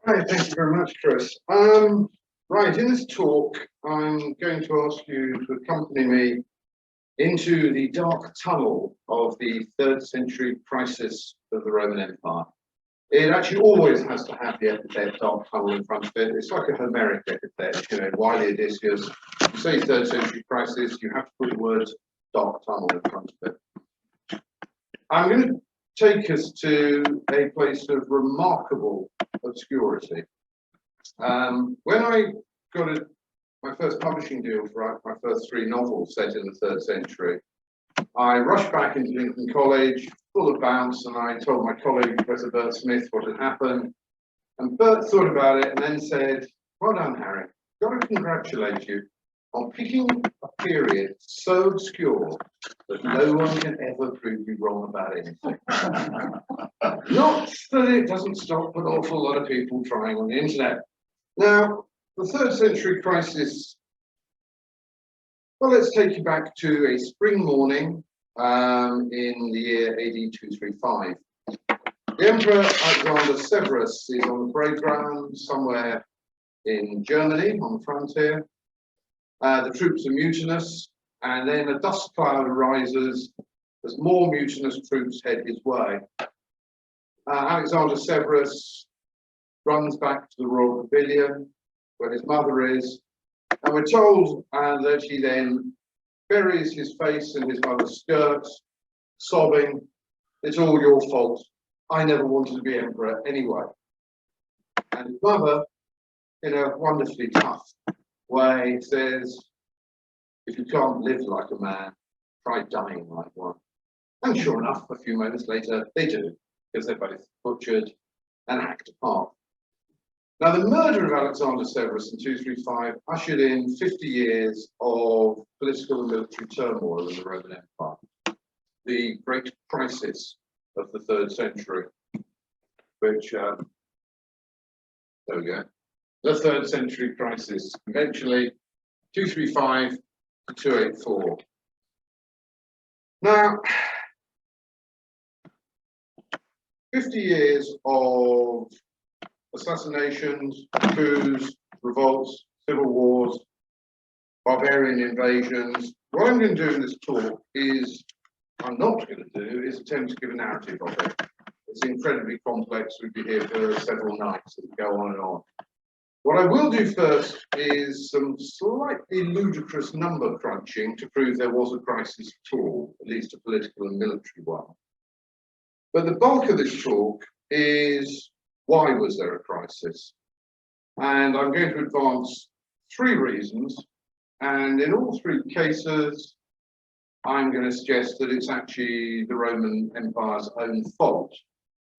Right, thank you very much, Chris. Right, in this talk, I'm going to ask you to accompany me into the dark tunnel of the 3rd century crisis of the Roman Empire. It actually always has to have the epithet dark tunnel in front of it. It's like a Homeric epithet, you know, Wiley Odysseus. You say 3rd century crisis, you have to put the word dark tunnel in front of it. I'm going to take us to a place of remarkable obscurity. When I got my first publishing deal for my first 3 novels set in the 3rd century, I rushed back into Lincoln College, full of bounce, and I told my colleague, Professor Bert Smith, what had happened. And Bert thought about it and then said, "Well done, Harry. Got to congratulate you on picking a period so obscure that no one can ever prove you wrong about anything." Not that it doesn't stop an awful lot of people trying on the internet. Now, the 3rd century crisis, well, let's take you back to a spring morning in the year AD 235. The Emperor Alexander Severus is on the parade ground somewhere in Germany on the frontier. The troops are mutinous, and then a dust cloud arises as more mutinous troops head his way. Alexander Severus runs back to the royal pavilion where his mother is, and we're told that he then buries his face in his mother's skirts, sobbing, "It's all your fault. I never wanted to be emperor anyway." And his mother, in a wonderfully tough way, says, "If you can't live like a man, try dying like one." And sure enough, a few moments later, they do, because they're both butchered and hacked apart. Now, the murder of Alexander Severus in 235 ushered in 50 years of political and military turmoil in the Roman Empire, the great crisis of the 3rd century, which, there we go, the 3rd century crisis, eventually 235 to 284. Now, 50 years of assassinations, coups, revolts, civil wars, barbarian invasions. What I'm going to do in this talk is, I'm not going to do, is attempt to give a narrative of it. It's incredibly complex. We'd be here for several nights and go on and on. What I will do first is some slightly ludicrous number crunching to prove there was a crisis at all, at least a political and military one. But the bulk of this talk is, why was there a crisis? And I'm going to advance 3 reasons, and in all 3 cases, I'm going to suggest that it's actually the Roman Empire's own fault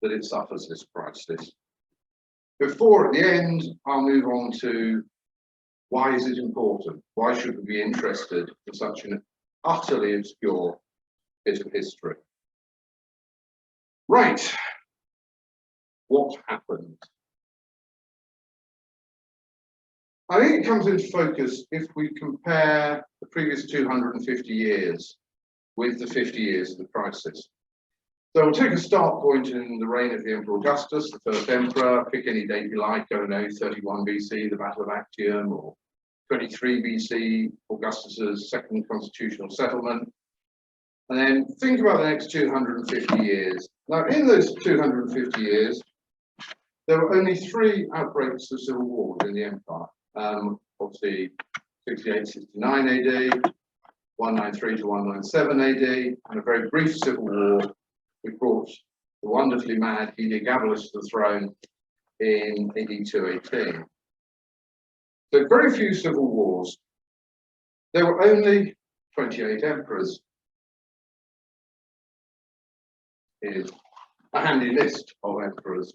that it suffers this crisis. Before, at the end, I'll move on to why is it important? Why should we be interested in such an utterly obscure bit of history? Right. What happened? I think it comes into focus if we compare the previous 250 years with the 50 years of the crisis. So we'll take a start point in the reign of the Emperor Augustus, the first emperor. Pick any date you like, I don't know, 31 BC, the Battle of Actium, or 23 BC, Augustus's second constitutional settlement. And then think about the next 250 years. Now, in those 250 years, there were only 3 outbreaks of civil wars in the empire. Obviously, 68-69 AD, 193 to 197 AD, and a very brief civil war which brought the wonderfully mad Heliogabalus to the throne in AD 218. So very few civil wars. There were only 28 emperors. Here's a handy list of emperors.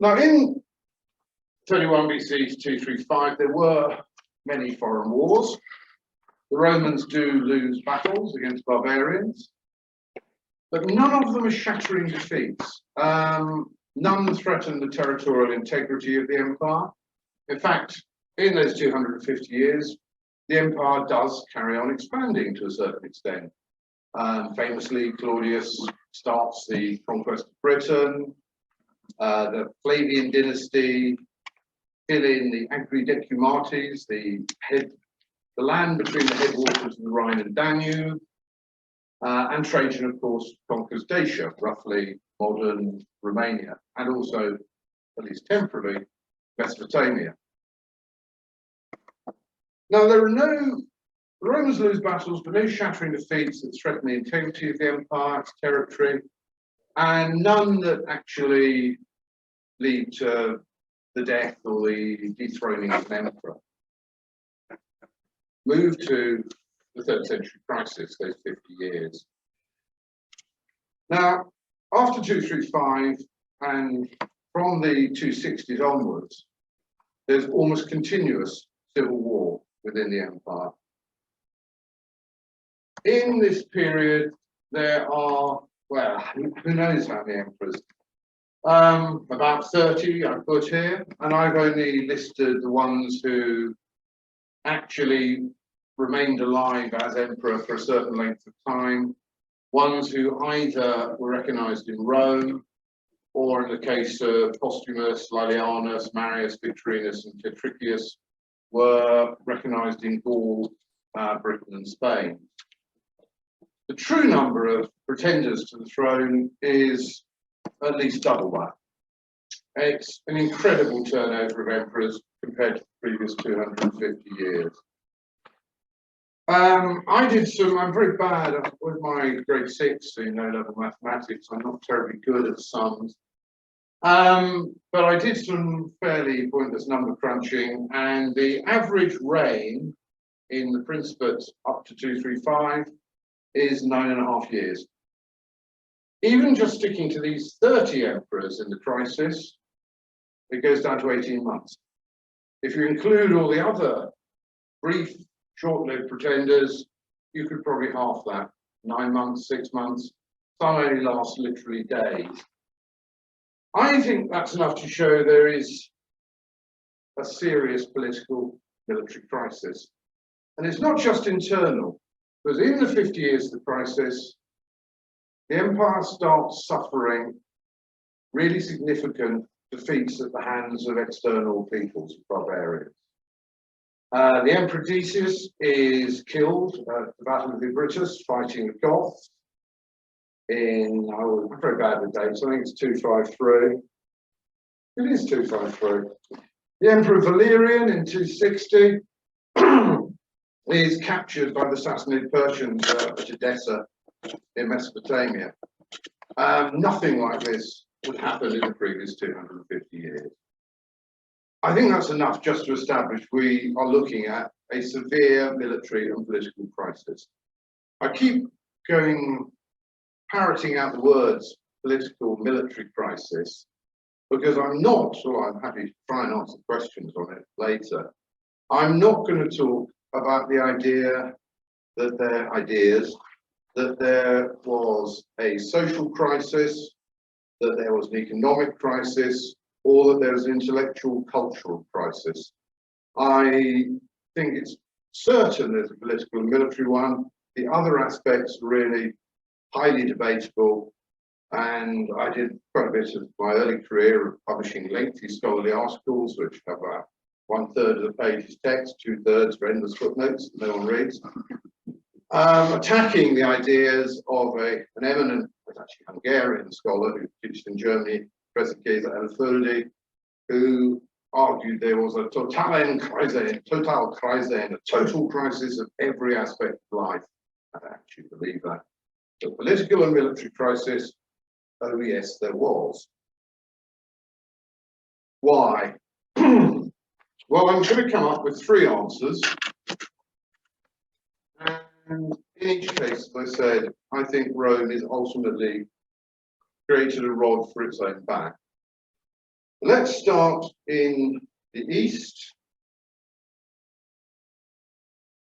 Now, in 31 BC to 235, there were many foreign wars. The Romans do lose battles against barbarians, but none of them are shattering defeats. None threaten the territorial integrity of the empire. In fact, in those 250 years, the empire does carry on expanding to a certain extent. Famously, Claudius starts the conquest of Britain. the Flavian dynasty, fill in the Agridecumates, the land between the headwaters of the Rhine and Danube, and Trajan, of course, conquers Dacia, roughly modern Romania, and also, at least temporarily, Mesopotamia. Now, the Romans lose battles, but no shattering defeats that threaten the integrity of the empire, its territory, and none that actually lead to the death or the dethroning of an emperor. Move to the 3rd century crisis, those 50 years. Now, after 235 and from the 260s onwards, there's almost continuous civil war within the empire. In this period, there are, well, who knows how many emperors? About 30 I put here, and I've only listed the ones who actually remained alive as emperor for a certain length of time, ones who either were recognized in Rome, or in the case of Postumus, Laelianus, Marius, Victorinus, and Tetricius, were recognized in Gaul, Britain, and Spain. The true number of pretenders to the throne is at least double that. It's an incredible turnover of emperors compared to the previous 250 years. I'm very bad with my grade 6 in O-level mathematics. I'm not terribly good at sums. But I did some fairly pointless number crunching, and the average reign in the Principate up to 235 is 9.5 years. Even just sticking to these 30 emperors in the crisis, it goes down to 18 months. If you include all the other brief, short-lived pretenders, you could probably half that, 9 months, 6 months. Some only last literally days. I think that's enough to show there is a serious political military crisis. And it's not just internal, because in the 50 years of the crisis, the empire starts suffering really significant defeats at the hands of external peoples, barbarians. The Emperor Decius is killed at the Battle of Ibritus, fighting the Goths in, I'm very bad with dates, I think it's 253. It is 253. The Emperor Valerian in 260 is captured by the Sassanid Persians at Edessa in Mesopotamia. Nothing like this would happen in the previous 250 years. I think that's enough just to establish we are looking at a severe military and political crisis. I keep parroting out the words political military crisis because I'm happy to try and answer questions on it later. I'm not going to talk about the idea that there was a social crisis, that there was an economic crisis, or that there was an intellectual cultural crisis. I think it's certain there's a political and military one. The other aspects are really highly debatable, and I did quite a bit of my early career of publishing lengthy scholarly articles which have 1/3 of the page is text, 2/3 are endless footnotes that no one reads, attacking the ideas of an eminent, actually Hungarian scholar who teaches in Germany, Professor Keele Elfuldi, who argued there was a total crisis, a total crisis of every aspect of life. I actually believe that. The political and military crisis, oh yes, there was. Why? Well, I'm going to come up with 3 answers. And in each case, as I said, I think Rome is ultimately created a rod for its own back. Let's start in the east.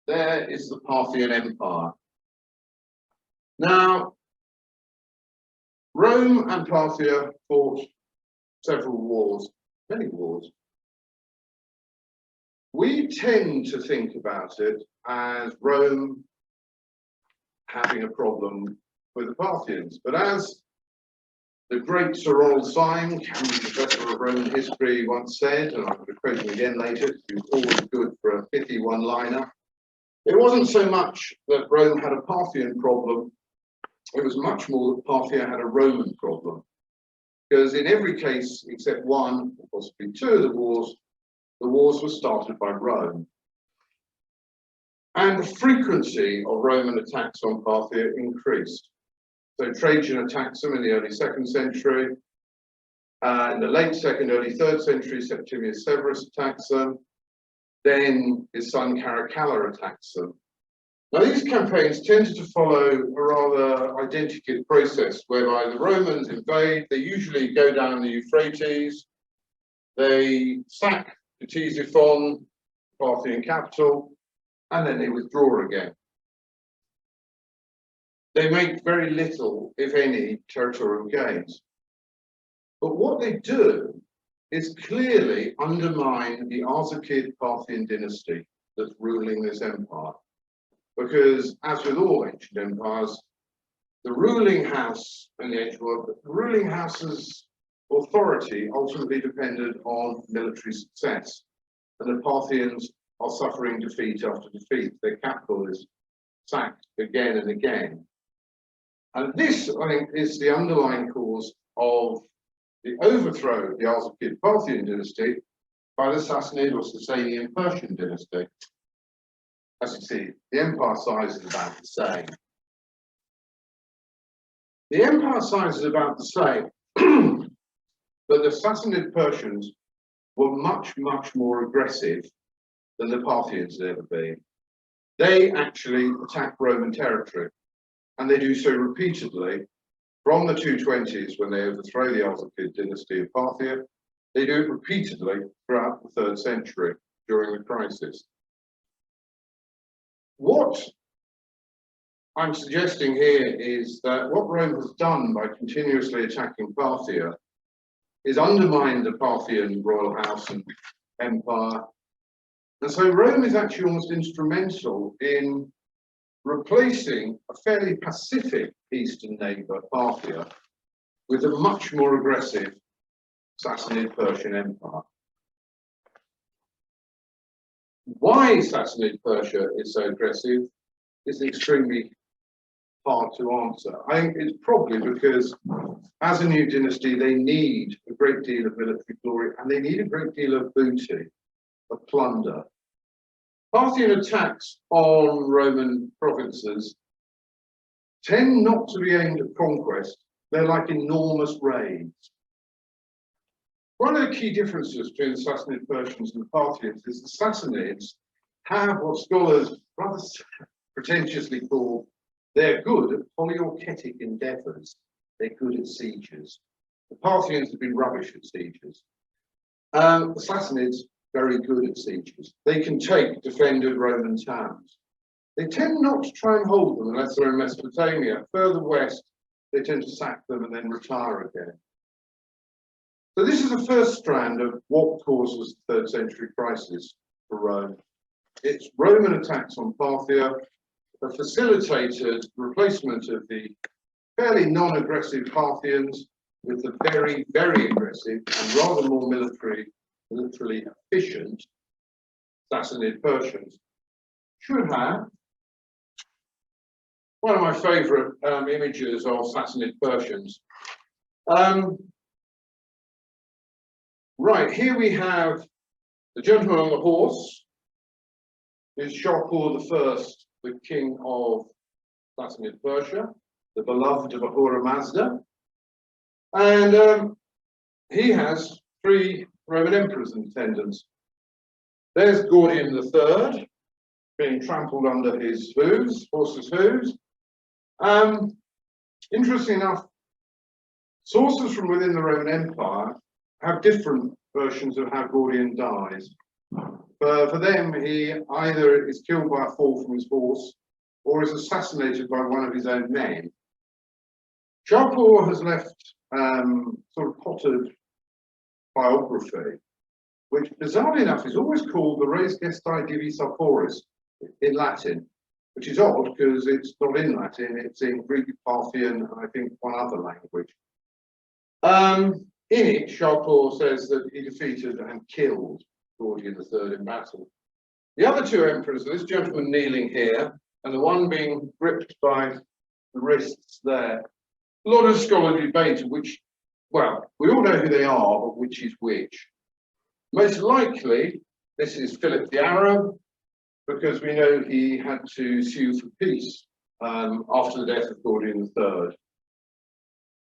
There is the Parthian Empire. Now, Rome and Parthia fought several wars, many wars. We tend to think about it as Rome having a problem with the Parthians, but as The great Sir Ronald Syme, Cambridge Professor of Roman History, once said, and I'm going to quote him again later, because he was always good for a pithy one-liner, it wasn't so much that Rome had a Parthian problem, it was much more that Parthia had a Roman problem. Because in every case, except one, or possibly two of the wars were started by Rome. And the frequency of Roman attacks on Parthia increased. So Trajan attacks them in the early 2nd century. In the late 2nd, early 3rd century, Septimius Severus attacks them. Then his son Caracalla attacks them. Now, these campaigns tended to follow a rather identical process, whereby the Romans invade, they usually go down the Euphrates, they sack Ctesiphon, Parthian capital, and then they withdraw again. They make very little, if any, territorial gains. But what they do is clearly undermine the Arsacid Parthian dynasty that's ruling this empire. Because, as with all ancient empires, the ruling house in the ancient world, the ruling house's authority ultimately depended on military success. And the Parthians are suffering defeat after defeat. Their capital is sacked again and again. And this, I think, is the underlying cause of the overthrow of the Arsacid Parthian dynasty by the Sassanid or Sasanian Persian dynasty. As you see, the empire size is about the same. The empire size is about the same, but the Sassanid Persians were much, much more aggressive than the Parthians had ever been. They actually attack Roman territory, and they do so repeatedly from the 220s when they overthrow the Arsacid dynasty of Parthia. They do it repeatedly throughout the 3rd century during the crisis. What I'm suggesting here is that what Rome has done by continuously attacking Parthia is undermine the Parthian royal house and empire. And so Rome is actually almost instrumental in replacing a fairly pacific eastern neighbour, Parthia, with a much more aggressive Sassanid Persian empire. Why Sassanid Persia is so aggressive is extremely hard to answer. I think it's probably because as a new dynasty, they need a great deal of military glory and they need a great deal of booty, of plunder. Parthian attacks on Roman provinces tend not to be aimed at conquest. They're like enormous raids. One of the key differences between the Sassanid Persians and the Parthians is the Sassanids have what scholars rather pretentiously call they're good at polyarchetic endeavours. They're good at sieges. The Parthians have been rubbish at sieges. The Sassanids very good at sieges. They can take defended Roman towns. They tend not to try and hold them unless they're in Mesopotamia. Further west, they tend to sack them and then retire again. So this is the first strand of what causes the 3rd century crisis for Rome. It's Roman attacks on Parthia that facilitated the replacement of the fairly non-aggressive Parthians with the very, very aggressive and rather more militarily efficient Sassanid Persians. Should have one of my favourite images of Sassanid Persians. Right, here we have the gentleman on the horse, is Shapur I, the king of Sassanid Persia, the beloved of Ahura Mazda. And he has 3 Roman emperors in attendance. There's Gordian III, being trampled under his hooves, horse's hooves. Interesting enough, sources from within the Roman Empire have different versions of how Gordian dies. For them, he either is killed by a fall from his horse or is assassinated by one of his own men. Shapur has left sort of pottered biography, which bizarrely enough is always called the Res Gestae Divi Sartoris in Latin, which is odd because it's not in Latin, it's in Greek, Parthian, and I think one other language. In it, Shapur says that he defeated and killed Gordian III in battle. The other two emperors, this gentleman kneeling here, and the one being gripped by the wrists there. A lot of scholarly debate of which, well, we all know who they are, but which is which. Most likely, this is Philip the Arab, because we know he had to sue for peace after the death of Gordian III.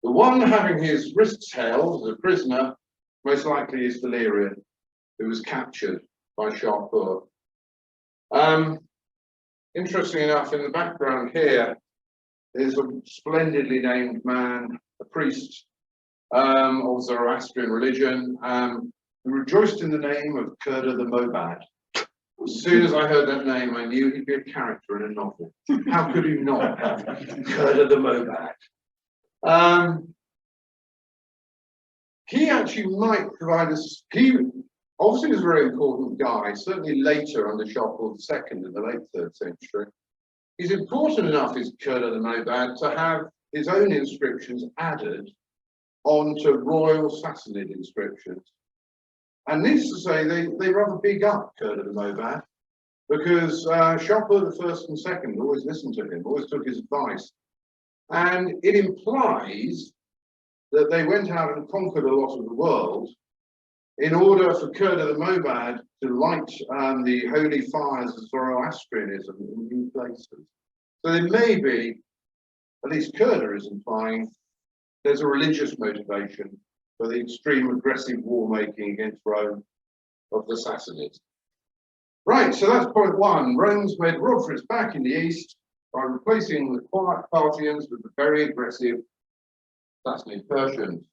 The one having his wrists held as a prisoner, most likely is Valerian, who was captured by Shapur. Interestingly enough, in the background here is a splendidly named man, a priest of Zoroastrian religion, who rejoiced in the name of Kurda the Mobad. As soon as I heard that name, I knew he'd be a character in a novel. How could you not have Kurda the Mobad? He actually might provide us, he obviously was a very important guy, certainly later under Shapur II in the late 3rd century. He's important enough, is Kurda the Mobad, to have his own inscriptions added onto royal Sassanid inscriptions. And needless to say, they rather big up Kurda the Mobad, because Shapur I and II always listened to him, always took his advice. And it implies that they went out and conquered a lot of the world in order for Kurda the Mobad to light the holy fires of Zoroastrianism in new places. So there may be, at least Kurda is implying, there's a religious motivation for the extreme aggressive war making against Rome of the Sassanids. Right, so that's point one. Rome's made rod for its back in the east by replacing the quiet Parthians with the very aggressive Sassanid Persians.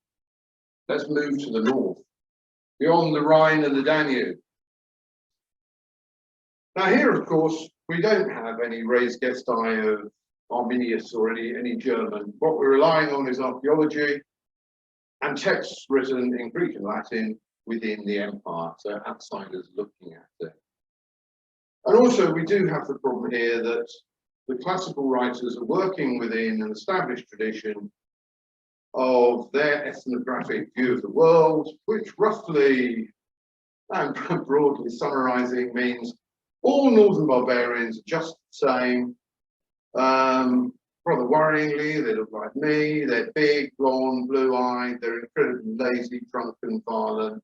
Let's move to the north, beyond the Rhine and the Danube. Now here, of course, we don't have any raised gestae of Arminius or any German. What we're relying on is archaeology and texts written in Greek and Latin within the empire, so outsiders looking at it. And also we do have the problem here that the classical writers are working within an established tradition of their ethnographic view of the world, which roughly and broadly summarizing means all northern barbarians are just the same. Rather worryingly, they look like me, they're big, blonde, blue-eyed, they're incredibly lazy, drunken, violent,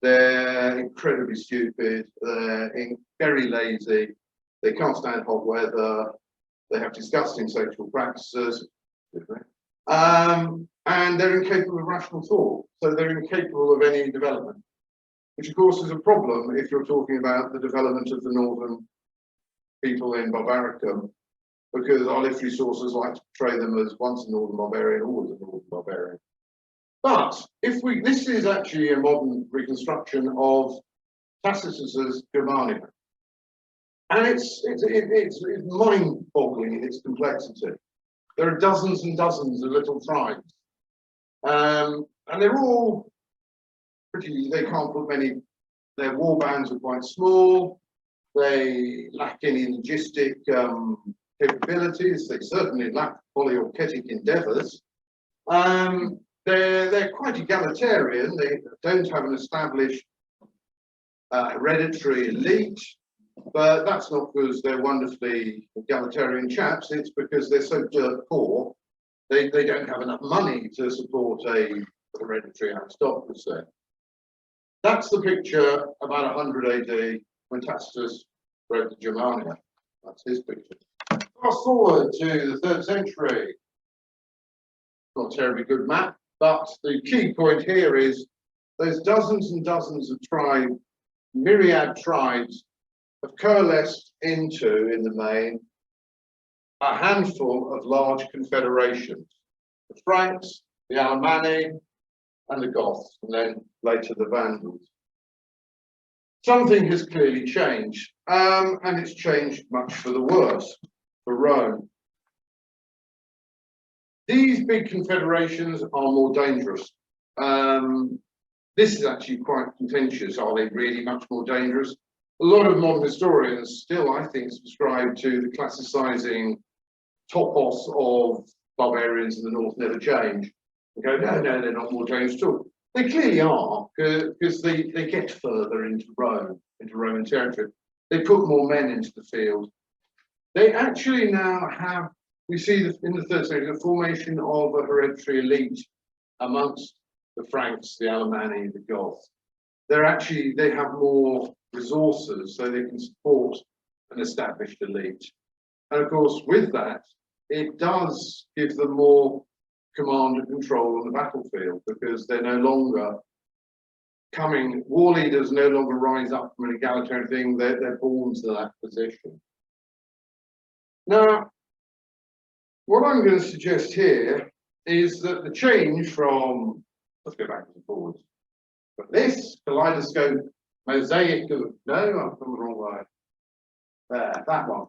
they're incredibly stupid, they're very lazy, they can't stand hot weather, they have disgusting sexual practices, and they're incapable of rational thought, so they're incapable of any development, which of course is a problem if you're talking about the development of the northern people in Barbaricum, because our literary sources like to portray them as once a northern barbarian, always a northern barbarian. But this is actually a modern reconstruction of Tacitus's Germania, and it's mind-boggling in its complexity. There are dozens and dozens of little tribes, and they're all pretty. They can't put many. Their war bands are quite small. They lack any logistic capabilities. They certainly lack polyarchetic endeavours. They're quite egalitarian. They don't have an established hereditary elite, but that's not because they're wonderfully egalitarian chaps. It's because they're so dirt poor. They don't have enough money to support a hereditary aristocracy. That's the picture about 100 AD when Tacitus wrote the Germania. That's his picture. Fast forward to the 3rd century. Not a terribly good map, but the key point here is there's dozens and dozens of tribes, myriad tribes, have coalesced into, in the main, a handful of large confederations. The Franks, the Alemanni, and the Goths, and then later the Vandals. Something has clearly changed, and it's changed much for the worse for Rome. These big confederations are more dangerous. This is actually quite contentious. Are they really much more dangerous? A lot of modern historians still, I think, subscribe to the classicizing topos of barbarians in the north never change. and go, no, no, they're not more dangerous at all. They clearly are, because they get further into Roman territory. They put more men into the field. They actually now have, we see in the 3rd century, the formation of a hereditary elite amongst the Franks, the Alemanni, the Goths. They have more resources, so they can support an established elite. And of course, with that, it does give them more command and control on the battlefield, because they're no longer war leaders no longer rise up from an egalitarian thing, they're born to that position. Now, what I'm going to suggest here is that the change from, let's go backwards and forwards, but this kaleidoscope mosaic of, no, I've gone the wrong way. There, that one.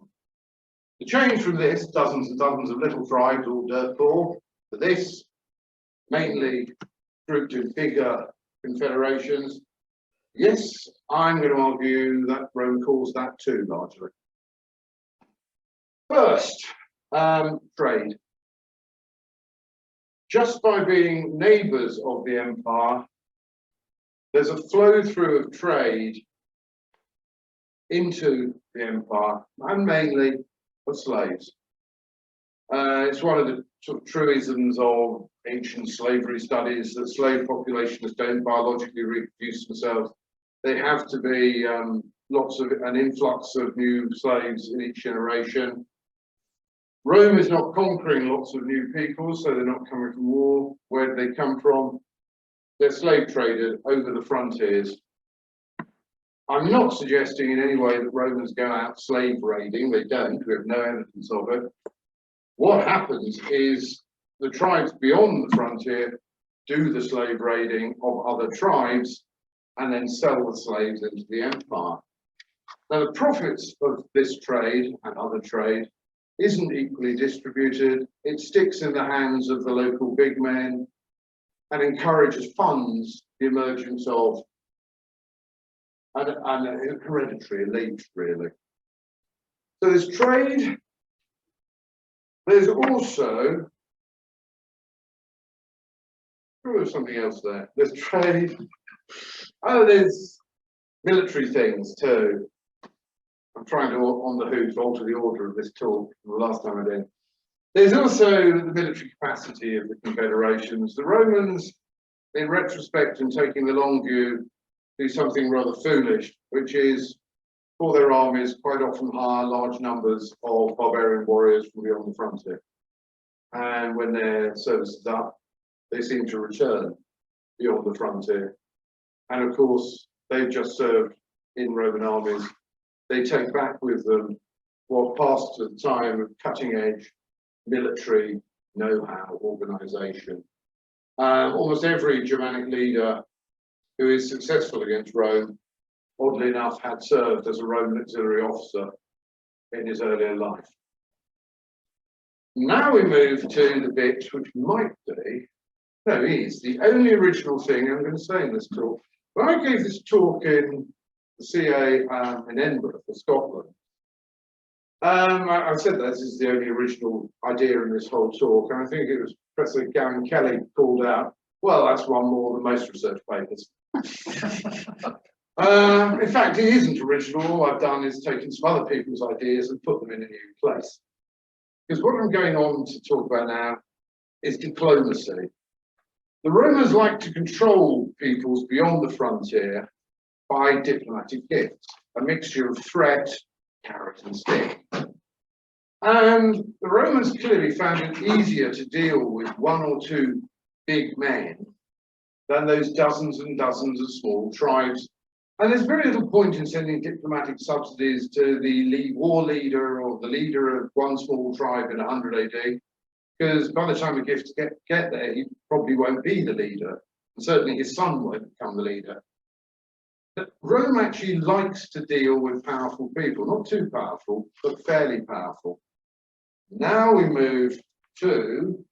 The change from this, dozens and dozens of little tribes all dirt poor, to this, mainly grouped in bigger confederations. Yes, I'm going to argue that Rome caused that too, largely. First, trade. Just by being neighbours of the empire, there's a flow through of trade into the empire, and mainly of slaves. It's one of the sort of truisms of ancient slavery studies that slave populations don't biologically reproduce themselves. They have to be an influx of new slaves in each generation. Rome is not conquering lots of new people, so they're not coming from war. Where do they come from? They're slave traded over the frontiers. I'm not suggesting in any way that Romans go out slave raiding. They don't. We have no evidence of it. What happens is the tribes beyond the frontier do the slave raiding of other tribes and then sell the slaves into the empire. Now, the profits of this trade and other trade isn't equally distributed. It sticks in the hands of the local big men and encourages funds the emergence of an hereditary elite, really. So there's trade. There's also, there's something else there. There's trade. Oh, there's military things too. I'm trying to, on the hoof, alter the order of this talk from the last time I did. There's also the military capacity of the confederations. The Romans, in retrospect and taking the long view, do something rather foolish, which is, for their armies, quite often hire large numbers of barbarian warriors from beyond the frontier. And when their service is up, they seem to return beyond the frontier. And of course, they've just served in Roman armies. They take back with them what passed at the time of cutting-edge military know-how, organisation. Almost every Germanic leader who is successful against Rome, oddly enough, had served as a Roman auxiliary officer in his earlier life. Now we move to the bit which might be, no, is the only original thing I'm going to say in this talk. When I gave this talk in the CA in Edinburgh for Scotland, I said that this is the only original idea in this whole talk, and I think it was Professor Gavin Kelly called out, well, that's one more than most research papers. In fact, it isn't original. All I've done is taken some other people's ideas and put them in a new place. Because what I'm going on to talk about now is diplomacy. The Romans like to control peoples beyond the frontier by diplomatic gifts, a mixture of threat, carrot and stick. And the Romans clearly found it easier to deal with one or two big men than those dozens and dozens of small tribes. And there's very little point in sending diplomatic subsidies to the war leader or the leader of one small tribe in 100 AD, because by the time the gifts get there, he probably won't be the leader, and certainly his son won't become the leader. But Rome actually likes to deal with powerful people, not too powerful, but fairly powerful. Now we move to,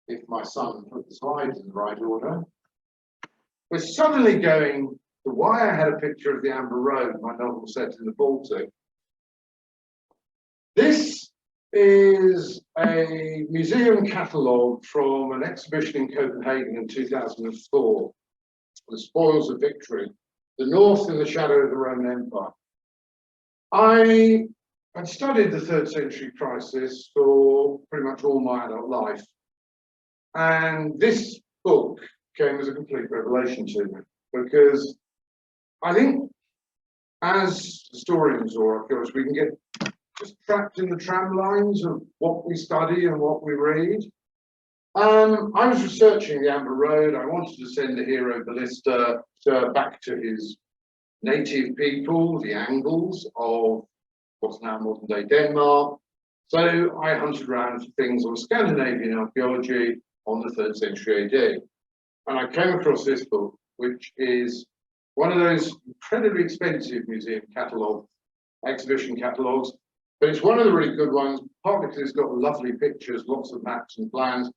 if my son put the slides in the right order, we're suddenly going to why I had a picture of the Amber Road, my novel set in the Baltic. This is a museum catalogue from an exhibition in Copenhagen in 2004, The Spoils of Victory, the North in the Shadow of the Roman Empire. I had studied the 3rd century crisis for pretty much all my adult life, and this book came as a complete revelation to me, because I think as historians or archaeologists, we can get just trapped in the tram lines of what we study and what we read. I was researching the Amber Road. I wanted to send the hero ballista back to his native people, the Angles of what's now modern day Denmark. So I hunted around for things on Scandinavian archaeology on the 3rd century AD. And I came across this book, which is one of those incredibly expensive museum catalogues, exhibition catalogues, but it's one of the really good ones, partly because it's got lovely pictures, lots of maps and plans,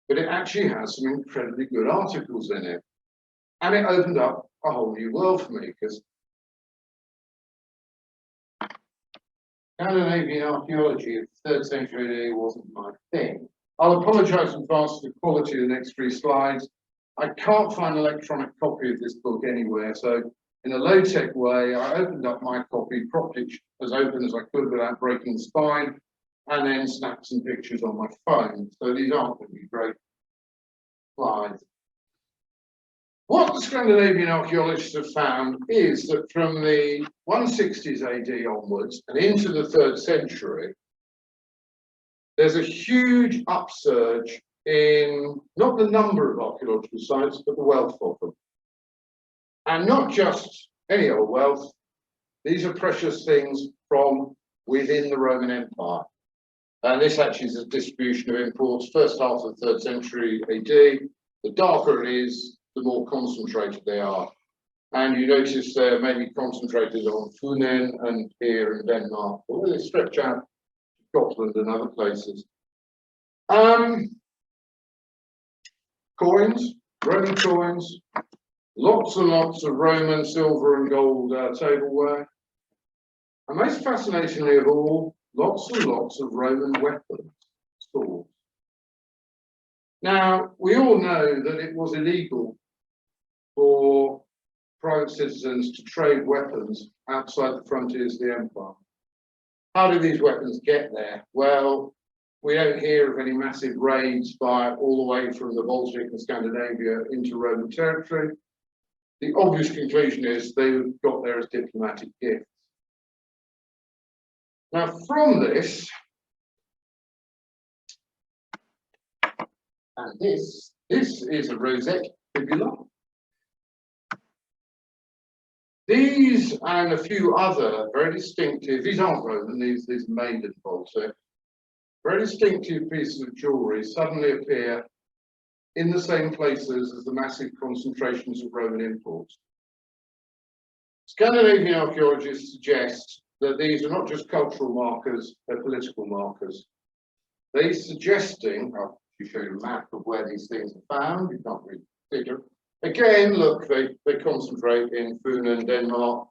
but it actually has some incredibly good articles in it. And it opened up a whole new world for me, because Scandinavian archaeology of the 3rd century AD wasn't my thing. I'll apologise in advance for the quality of the next 3 slides. I can't find an electronic copy of this book anywhere, so in a low-tech way, I opened up my copy, propped it as open as I could without breaking the spine, and then snapped some pictures on my phone. So these aren't going to be great slides. What the Scandinavian archaeologists have found is that from the 160s AD onwards and into the 3rd century, there's a huge upsurge in not the number of archaeological sites, but the wealth of them. And not just any old wealth, these are precious things from within the Roman Empire. And this actually is a distribution of imports, first half of the 3rd century AD. The darker it is, the more concentrated they are. And you notice they're mainly concentrated on Funen and here in Denmark, although they stretch out to Scotland and other places. Coins, Roman coins, lots and lots of Roman silver and gold tableware. And most fascinatingly of all, lots and lots of Roman weapons, swords. Now, we all know that it was illegal for private citizens to trade weapons outside the frontiers of the empire. How did these weapons get there? Well, we don't hear of any massive raids by all the way from the Baltic and Scandinavia into Roman territory. The obvious conclusion is they got there as diplomatic gifts. Now, from this, and this is a rosette fibula. These and a few other very distinctive, these aren't Roman, these are made in Baltic, very distinctive pieces of jewellery suddenly appear in the same places as the massive concentrations of Roman imports. Scandinavian archaeologists suggest that these are not just cultural markers, they're political markers. They're suggesting, I'll show you a map of where these things are found, you can't really figure. Again, look, they concentrate in Funen, Denmark,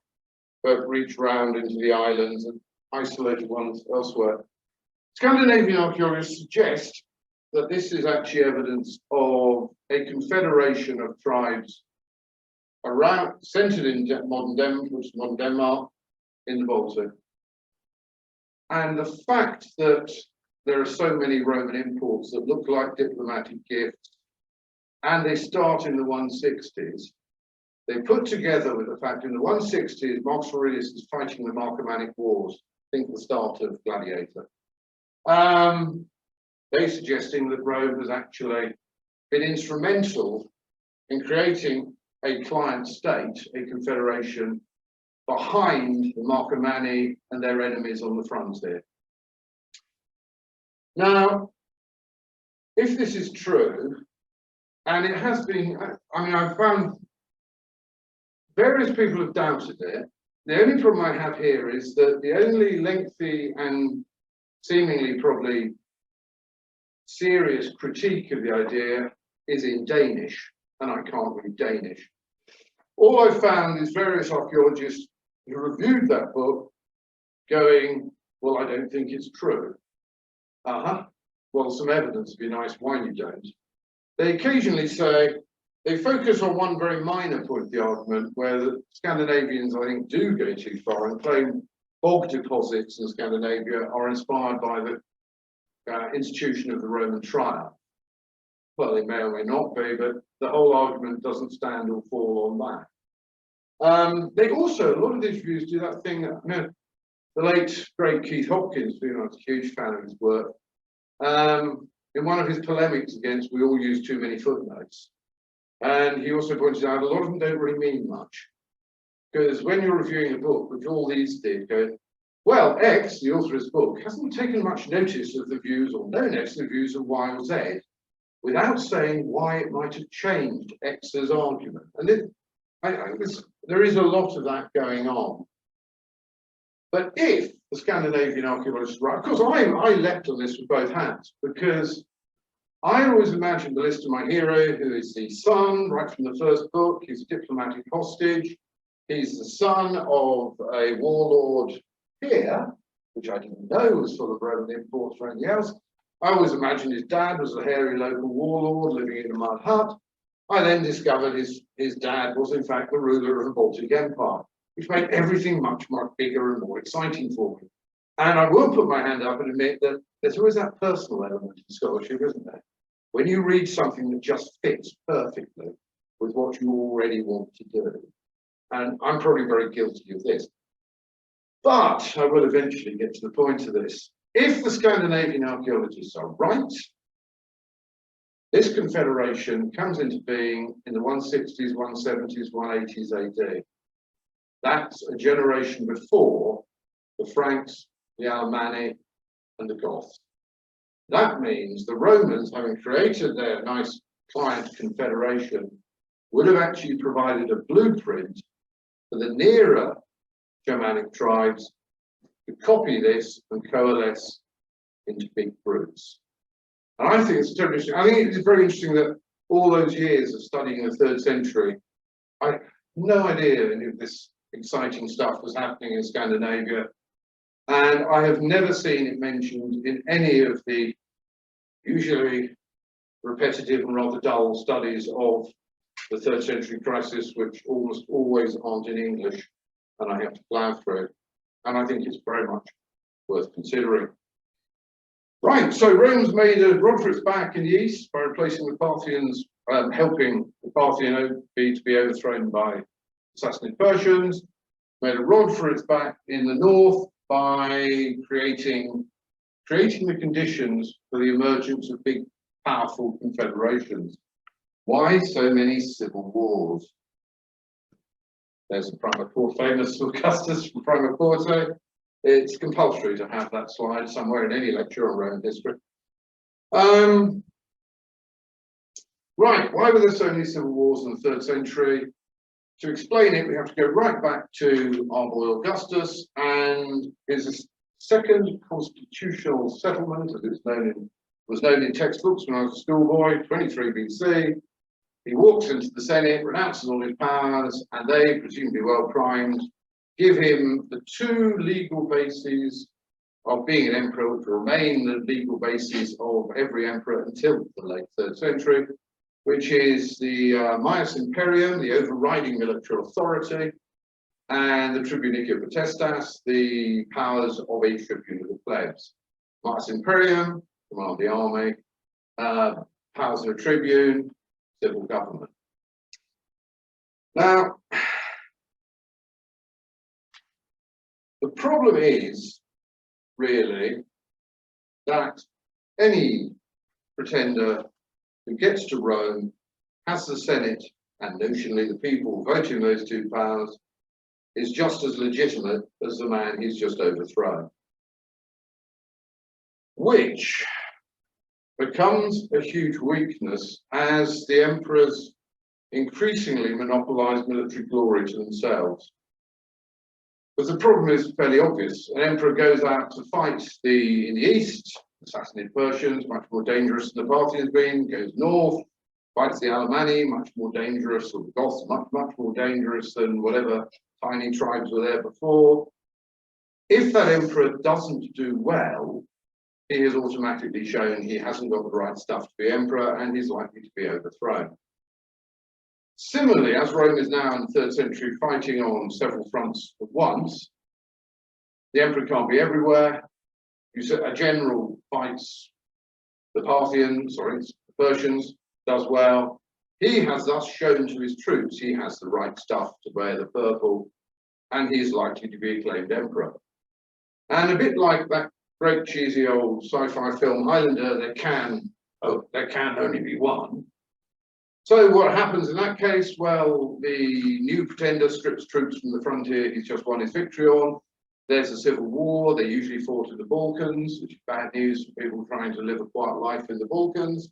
but reach round into the islands and isolated ones elsewhere. Scandinavian archaeologists suggest that this is actually evidence of a confederation of tribes around, centered in modern Denmark, in the Baltic. And the fact that there are so many Roman imports that look like diplomatic gifts, and they start in the 160s, they put together with the fact in the 160s, Marcus Aurelius is fighting the Marcomannic Wars, think the start of Gladiator. They suggesting that Rome has actually been instrumental in creating a client state, a confederation, behind the Marcomanni and their enemies on the frontier. Now, if this is true, and it has been, I mean, I've found various people have doubted it. The only problem I have here is that the only lengthy and seemingly probably serious critique of the idea is in Danish, and I can't read Danish. All I've found is various archaeologists who reviewed that book going, well, I don't think it's true. Well, some evidence would be nice why you don't. They occasionally say, they focus on one very minor point of the argument where the Scandinavians, I think, do go too far and claim bog deposits in Scandinavia are inspired by the institution of the Roman triumph. Well, they may or may not be, but the whole argument doesn't stand or fall on that. They also, a lot of these views do that thing that, you know, the late, great Keith Hopkins, who I was a huge fan of his work, in one of his polemics against we all use too many footnotes. And he also pointed out a lot of them don't really mean much. Because when you're reviewing a book, which all these did, go, well, X, the author of this book, hasn't taken much notice of the views or no notice of the views of Y or Z, without saying why it might have changed X's argument. And there is a lot of that going on. But if the Scandinavian archaeologists are right, of course, I leapt on this with both hands, because I always imagined the list of my hero, who is the son, right from the first book. He's a diplomatic hostage. He's the son of a warlord here, which I didn't know was full of Roman imports or anything else. I always imagined his dad was a hairy local warlord living in a mud hut. I then discovered his dad was in fact the ruler of the Baltic Empire, which made everything much, much bigger and more exciting for me. And I will put my hand up and admit that there's always that personal element in scholarship, isn't there? When you read something that just fits perfectly with what you already want to do. And I'm probably very guilty of this. But I will eventually get to the point of this. If the Scandinavian archaeologists are right, this confederation comes into being in the 160s, 170s, 180s AD. That's a generation before the Franks, the Alemanni, and the Goths. That means the Romans, having created their nice client confederation, would have actually provided a blueprint for the nearer Germanic tribes to copy this and coalesce into big groups. And I think it's terribly interesting. I think it's very interesting that all those years of studying the 3rd century, I had no idea any of this exciting stuff was happening in Scandinavia. And I have never seen it mentioned in any of the usually repetitive and rather dull studies of the 3rd century crisis, which almost always aren't in English, and I have to plough through it. And I think it's very much worth considering. Right, so Rome's made a rod for its back in the east by replacing the Parthians, helping the Parthian to be overthrown by Sassanid Persians, made a rod for its back in the north by creating the conditions for the emergence of big, powerful confederations. Why so many civil wars? There's a Prima Porte, famous Augustus from Prima Porte. It's compulsory to have that slide somewhere in any lecture on Roman history. Right, why were there so many civil wars in the 3rd century? To explain it, we have to go right back to our boy Augustus and his second constitutional settlement, as it's was known in textbooks when I was a schoolboy, 23 BC. He walks into the Senate, renounces all his powers, and they, presumably well primed, give him the 2 legal bases of being an emperor, which remain the legal bases of every emperor until the late 3rd century, which is the Maius Imperium, the overriding military authority, and the Tribunicia Potestas, the powers of a tribune of the plebs. Maius Imperium, command the army, powers of a tribune, civil government. Now, the problem is really that any pretender who gets to Rome has the Senate and notionally the people voting those 2 powers is just as legitimate as the man he's just overthrown, which becomes a huge weakness as the emperors increasingly monopolize military glory to themselves. But the problem is fairly obvious. An emperor goes out to fight in the east, the Sassanid Persians, much more dangerous than the Parthians been, goes north, fights the Alemanni, much more dangerous, or the Goths, much, much more dangerous than whatever tiny tribes were there before. If that emperor doesn't do well, he has automatically shown he hasn't got the right stuff to be emperor and he's likely to be overthrown. Similarly, as Rome is now in the 3rd century fighting on several fronts at once, the emperor can't be everywhere. A general fights the Persians, does well. He has thus shown to his troops he has the right stuff to wear the purple, and he is likely to be acclaimed emperor. And a bit like that great cheesy old sci-fi film Highlander, there can only be one. So what happens in that case? Well, the new pretender strips troops from the frontier he's just won his victory on. There's a civil war. They usually fought in the Balkans, which is bad news for people trying to live a quiet life in the Balkans.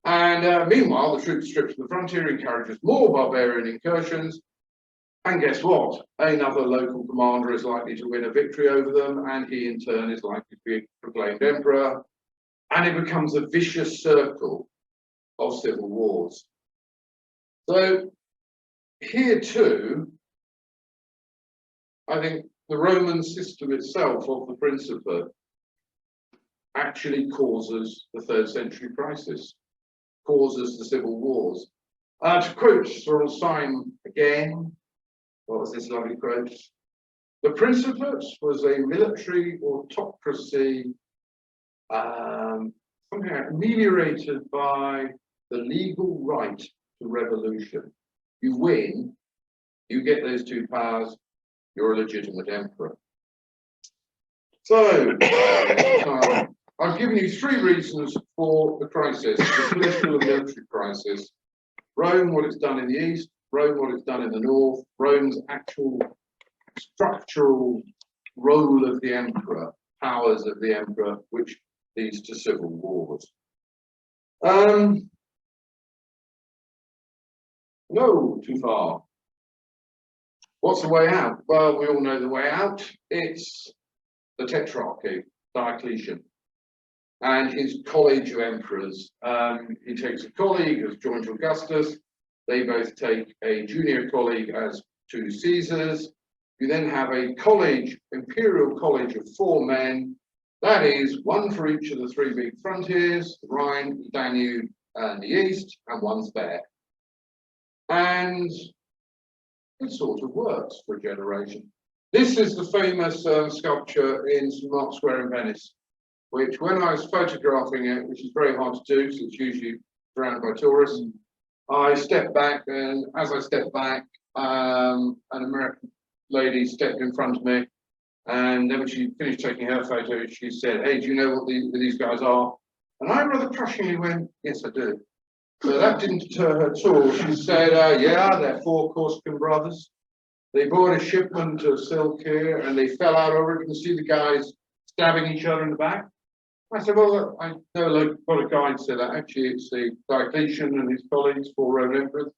And meanwhile, the troops stripped from the frontier encourages more barbarian incursions. And guess what? Another local commander is likely to win a victory over them, and he in turn is likely to be proclaimed emperor. And it becomes a vicious circle of civil wars. So here too, I think the Roman system itself of the Principate actually causes the 3rd century crisis, causes the civil wars. To quote Cyril Syme again, what was this lovely quote? The Principate was a military autocracy, something like ameliorated by the legal right to revolution. You win, you get those two powers, you're a legitimate emperor. So, I've given you 3 reasons for the crisis, the political and military crisis. Rome, what it's done in the east, Rome, what it's done in the north, Rome's actual structural role of the emperor, powers of the emperor, which leads to civil wars. No, too far. What's the way out? Well, we all know the way out. It's the Tetrarchy, Diocletian, and his college of emperors. He takes a colleague as joint Augustus. They both take a junior colleague as 2 Caesars. You then have a college, imperial college of 4 men. That is 1 for each of the 3 big frontiers, the Rhine, the Danube, and the east, and 1 spare. And it sort of works for a generation. This is the famous sculpture in St. Mark's Square in Venice, which when I was photographing it, which is very hard to do because it's usually surrounded by tourists, I stepped back, and as I stepped back, an American lady stepped in front of me, and then when she finished taking her photo, she said, "Hey, do you know what these guys are?" And I rather crushingly went, "Yes, I do." So that didn't deter her at all. She said, "Yeah, they're 4 Corsican brothers. They bought a shipment of silk here, and they fell out over it. You can see the guys stabbing each other in the back." I said, "Well, I know a lot of guides say that actually it's the Diocletian and his colleagues, 4 Roman emperors.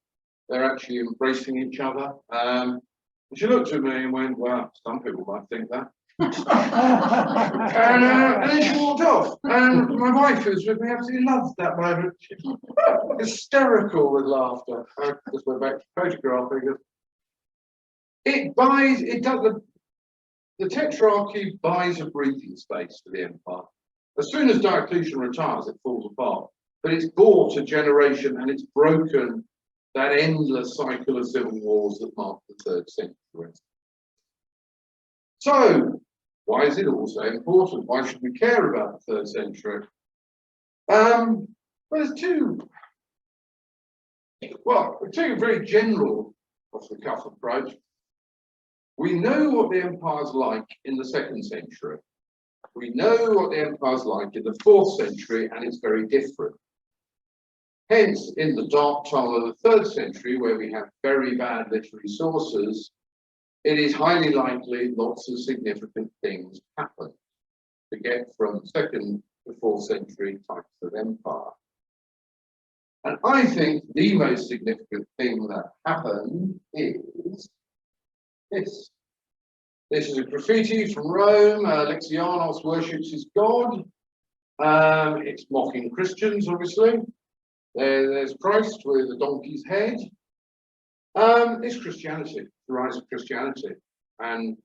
They're actually embracing each other." And she looked at me and went, "Well, some people might think that." And then she walked off. And my wife, who's with me, absolutely loved that moment. She was hysterical with laughter. I just went back to photographing. The Tetrarchy buys a breathing space for the empire. As soon as Diocletian retires, it falls apart. But it's bought a generation and it's broken that endless cycle of civil wars that marked the 3rd century. So, why is it all so important? Why should we care about the 3rd century? Well, there's 2. Well, we take a very general, off-the-cuff approach. We know what the empire's like in the 2nd century. We know what the empire's like in the 4th century, and it's very different. Hence, in the dark tunnel of the 3rd century, where we have very bad literary sources, it is highly likely lots of significant things happen to get from 2nd to 4th century types of empire. And I think the most significant thing that happened is this. This is a graffiti from Rome. Alexianos worships his god. It's mocking Christians, obviously. There's Christ with a donkey's head. It's Christianity, the rise of Christianity and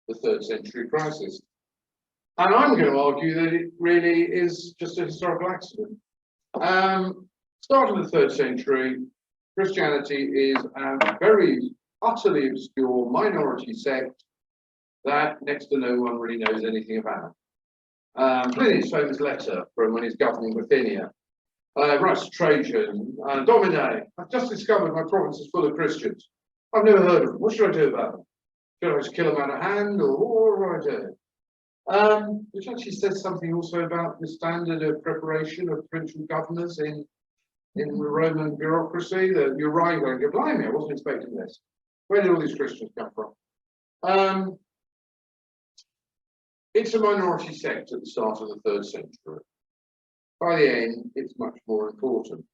the 3rd century crisis. And I'm going to argue that it really is just a historical accident. Start of the 3rd century, Christianity is a very utterly obscure minority sect that next to no one really knows anything about. Pliny's famous letter from when he's governing Bithynia writes to Trajan, Domine, I've just discovered my province is full of Christians. I've never heard of them. What should I do about them? Should I just kill them out of hand, or what do I do? Which actually says something also about the standard of preparation of provincial governors in the Roman bureaucracy. That you're right, going, go, blimey, I wasn't expecting this. Where did all these Christians come from? It's a minority sect at the start of the 3rd century. By the end, it's much more important.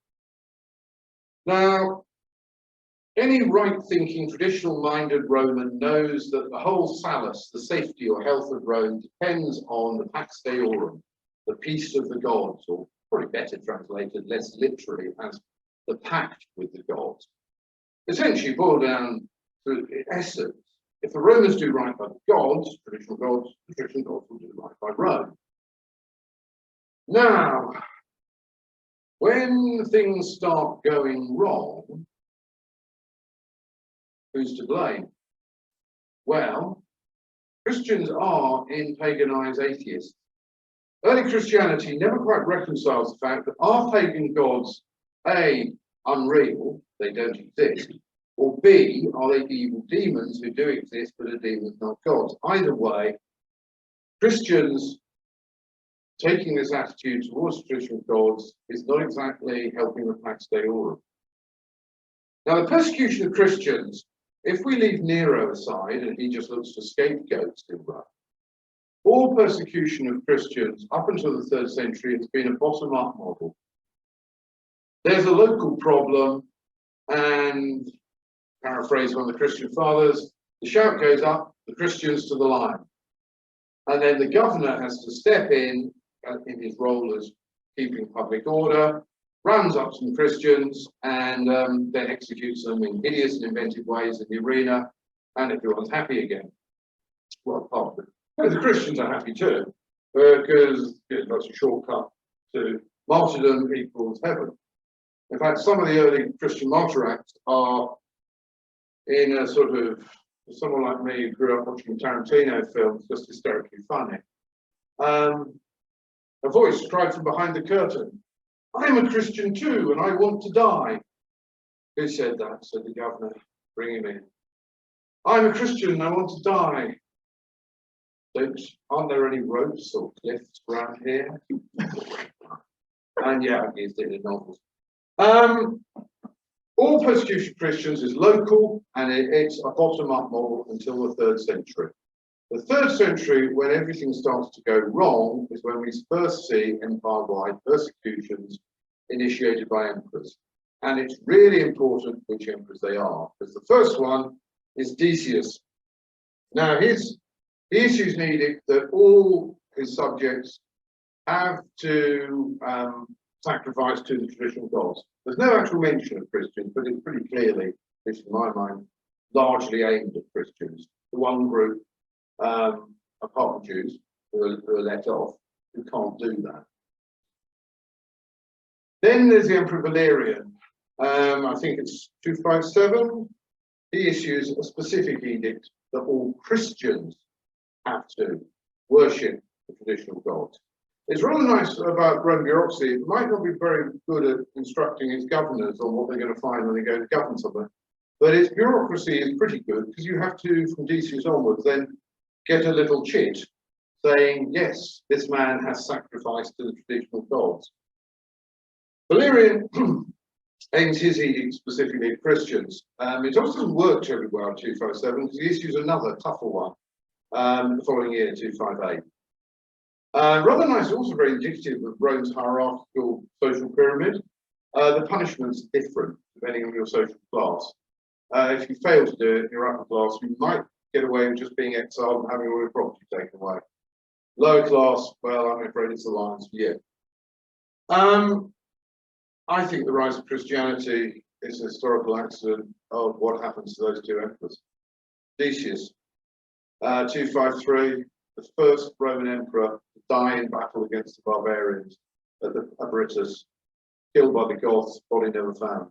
Now, any right-thinking, traditional-minded Roman knows that the whole salus, the safety or health of Rome, depends on the Pax Deorum, the peace of the gods, or probably better translated, less literally, as the pact with the gods. Essentially, boiled down to essence, if the Romans do right by the gods, the traditional gods will do right by Rome. Now, when things start going wrong, who's to blame? Well, Christians are in paganized atheists. Early Christianity never quite reconciles the fact that are pagan gods, A, unreal, they don't exist, or B, are they evil demons who do exist but are demons, not gods? Either way, Christians taking this attitude towards traditional gods is not exactly helping the Pax Deorum. Now, the persecution of Christians, if we leave Nero aside and he just looks for scapegoats in Rome, all persecution of Christians up until the 3rd century has been a bottom-up model. There's a local problem, and paraphrase one of the Christian fathers, the shout goes up, the Christians to the line. And then the governor has to step in his role as keeping public order, rounds up some Christians, and then executes them in hideous and inventive ways in the arena, and everyone's happy again. Well, part of it. But the Christians are happy too, because that's a shortcut to martyrdom equals heaven. In fact, some of the early Christian martyr acts are in a sort of, someone like me who grew up watching Tarantino films, just hysterically funny. A voice cried from behind the curtain, I'm a Christian too, and I want to die. Who said that? Said the governor. Bring him in. I'm a Christian and I want to die. Aren't there any ropes or cliffs around here? And yeah, I used it in novels. All persecution of Christians is local, and it's a bottom-up model until the 3rd century. The 3rd century, when everything starts to go wrong, is when we first see empire-wide persecutions initiated by emperors. And it's really important which emperors they are, because the first one is Decius. Now, he issues an edict that all his subjects have to sacrifice to the traditional gods. There's no actual mention of Christians, but it's pretty clearly, at least in my mind, largely aimed at Christians. The one group, apart from Jews, who are let off, who can't do that. Then there's the Emperor Valerian. I think it's 257. He issues a specific edict that all Christians have to worship the traditional gods. It's rather nice about Roman bureaucracy. It might not be very good at instructing its governors on what they're going to find when they go to govern somewhere, but its bureaucracy is pretty good, because you have to, from Decius onwards, then get a little chit saying, yes, this man has sacrificed to the traditional gods. Valerian aims his edict specifically at Christians. It also doesn't work terribly well in 257, because he issues another tougher one the following year, 258. Rather nice, also very indicative of Rome's hierarchical social pyramid. The punishment's different depending on your social class. If you fail to do it in your upper class, you might get away with just being exiled and having all your property taken away. Lower class, well, I'm afraid it's the lines for you. I think the rise of Christianity is a historical accident of what happens to those two emperors. Decius, 253, the first Roman emperor to die in battle against the barbarians at the Abritus, killed by the Goths, body never found.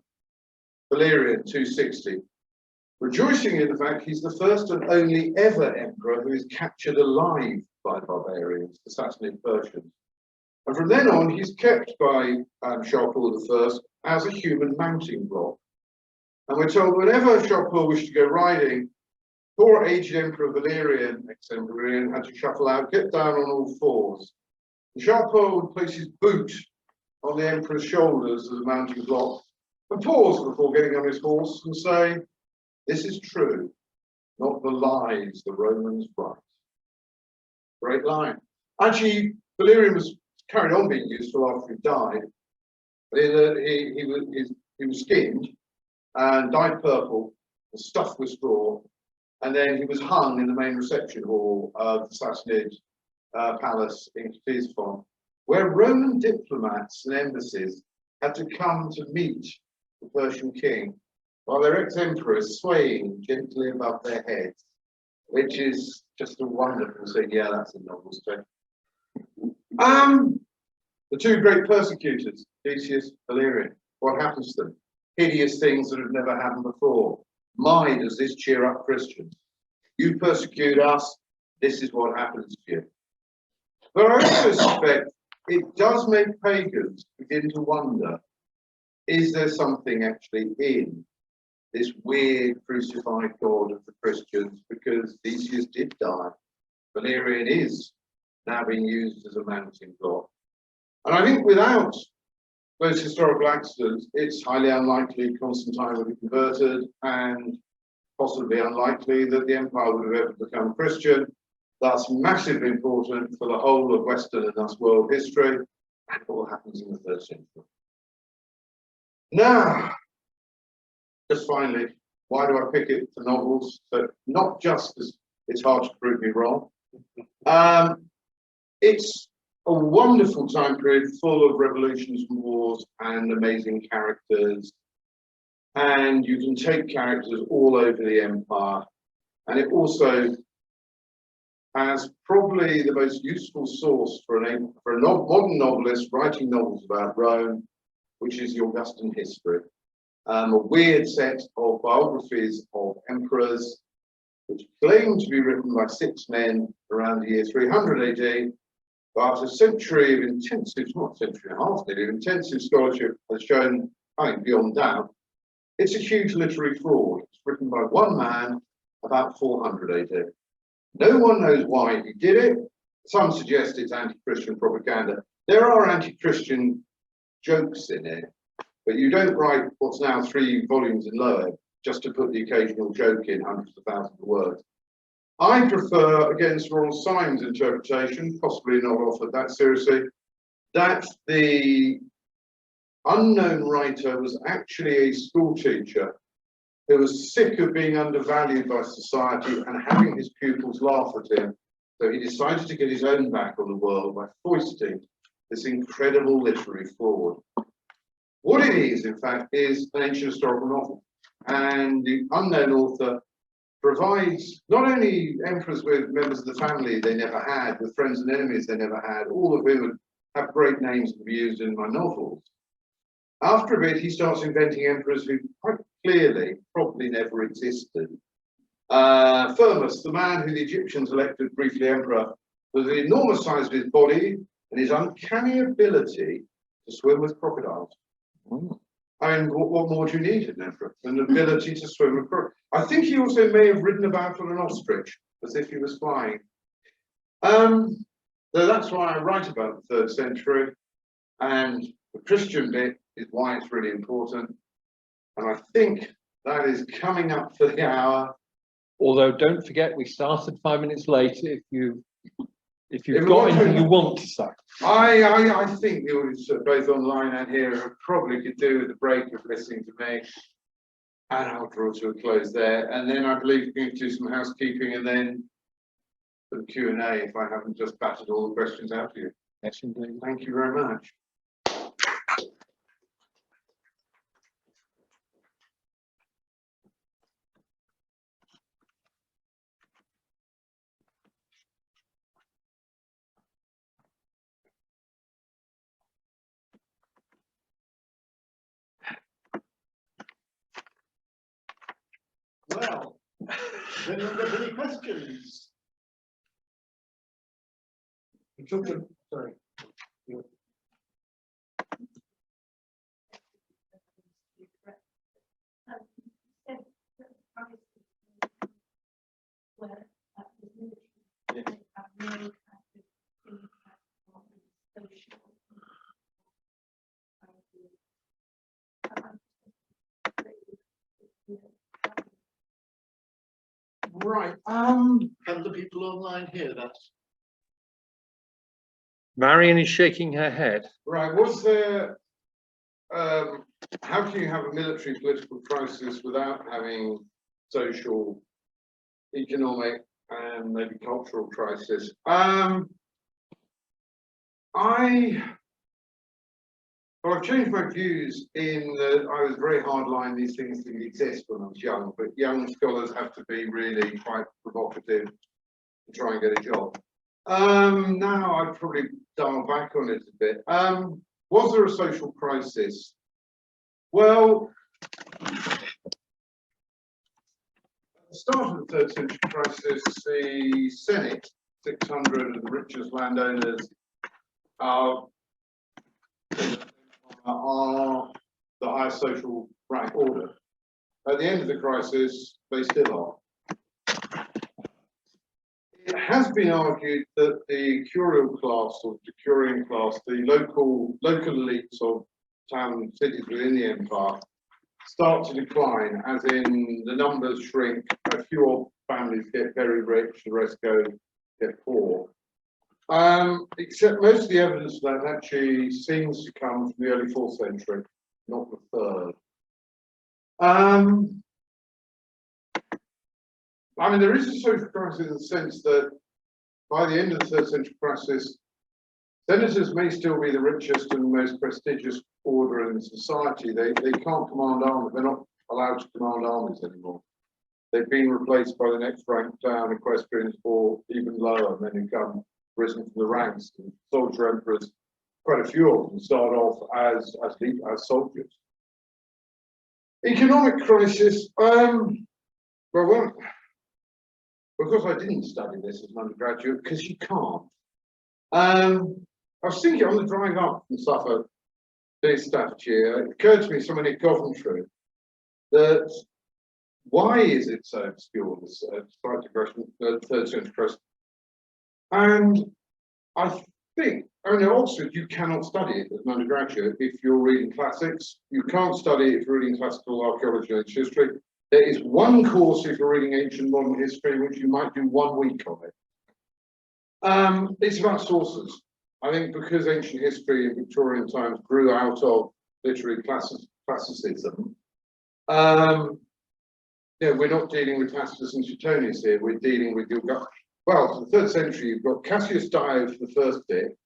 Valerian, 260. Rejoicing in the fact he's the first and only ever emperor who is captured alive by the barbarians, the Sassanid Persians. And from then on, he's kept by Shapur I as a human mounting block. And we're told whenever Shapur wished to go riding, poor aged Emperor Valerian, ex-Emperor, had to shuffle out, get down on all fours. And Shapur would place his boot on the Emperor's shoulders as a mounting block and pause before getting on his horse and say, "This is true, not the lies the Romans write." Great line. Actually, Valerian was carried on being useful after he died. He was skinned and dyed purple, and stuffed with straw, and then he was hung in the main reception hall of the Sassanid palace in Ctesiphon, where Roman diplomats and embassies had to come to meet the Persian king, while their ex-emperors swaying gently above their heads, which is just a wonderful thing. Yeah, that's a novel story. The two great persecutors, Decius, Valerian, what happens to them? Hideous things that have never happened before. My, does this cheer up Christians? You persecute us, this is what happens to you. But I also suspect it does make pagans begin to wonder, is there something actually in this weird crucified God of the Christians? Because Decius did die. Valerian is now being used as a mounting block. And I think without those historical accidents, it's highly unlikely Constantine would be converted, and possibly unlikely that the empire would have ever become Christian. That's massively important for the whole of Western and thus world history, and what happens in the 3rd century. Now, just finally, why do I pick it for novels? So not just because it's hard to prove me wrong. It's a wonderful time period full of revolutions and wars and amazing characters. And you can take characters all over the empire. And it also has probably the most useful source for a modern novelist writing novels about Rome, which is the Augustan history. A weird set of biographies of emperors, which claim to be written by 6 men around the year 300 AD. But a century of intensive, not a century and a half, nearly, intensive scholarship has shown, I think beyond doubt, it's a huge literary fraud. It's written by one man about 400 AD. No one knows why he did it. Some suggest it's anti-Christian propaganda. There are anti-Christian jokes in it, but you don't write what's now 3 volumes in Loeb just to put the occasional joke in hundreds of thousands of words. I prefer, against Ronald Syme's interpretation, possibly not offered that seriously, that the unknown writer was actually a school teacher who was sick of being undervalued by society and having his pupils laugh at him. So he decided to get his own back on the world by foisting this incredible literary fraud. What it is, in fact, is an ancient historical novel. And the unknown author provides not only emperors with members of the family they never had, with friends and enemies they never had, all of whom have great names to be used in my novels. After a bit, he starts inventing emperors who quite clearly probably never existed. Firmus, the man who the Egyptians elected briefly emperor, was the enormous size of his body and his uncanny ability to swim with crocodiles. I mean, what more do you need in emperor than the ability to swim with crocodiles? I think he also may have ridden about on an ostrich, as if he was flying. So that's why I write about the 3rd century, and the Christian bit is why it's really important. And I think that is coming up for the hour. Although don't forget, we started 5 minutes late. If you've got anything you want to say. I think the audience, both online and here, probably could do with a break of listening to me. And I'll draw to a close there. And then I believe we're going to do some housekeeping and then some Q&A if I haven't just battered all the questions out of you. Yes, indeed. Thank you very much. anyone got any questions? Sorry. Right. Can the people online hear that? Marion is shaking her head. Right. Was there? How can you have a military political crisis without having social, economic, and maybe cultural crisis? I've changed my views in that I was very hardline. These things didn't exist when I was young, but young scholars have to be really quite provocative to try and get a job. Now I'd probably dial back on it a bit. Was there a social crisis? Well, at the start of the third century crisis, the Senate, 600 of the richest landowners, are the highest social rank order. At the end of the crisis, they still are. It has been argued that the curial class or decurion class, the local elites of town and cities within the empire, start to decline, as in the numbers shrink, a few old families get very rich, the rest get poor. Except most of the evidence for that actually seems to come from the early 4th century, not the 3rd. I mean, there is a social crisis in the sense that by the end of the 3rd century crisis, senators may still be the richest and most prestigious order in society. They can't command armies. They're not allowed to command armies anymore. They've been replaced by the next rank down, equestrians, or even lower men who come risen from the ranks. And soldier emperors, quite a few of them start off as soldiers. Economic crisis. Well, because I didn't study this as an undergraduate, because you can't. I was thinking on the drive up from Suffolk to Staffordshire, it occurred to me, someone in Coventry, that why is it so obscure, this slight digression, third century crisis? And I think, at Oxford, you cannot study it as an undergraduate if you're reading classics. You can't study it if you're reading classical archaeology and history. There is one course if you're reading ancient modern history, which you might do 1 week of it. It's about sources. I think because ancient history in Victorian times grew out of literary classicism, we're not dealing with Tacitus and Suetonius here, we're dealing with well, for the 3rd century, you've got Cassius Dio for the first bit,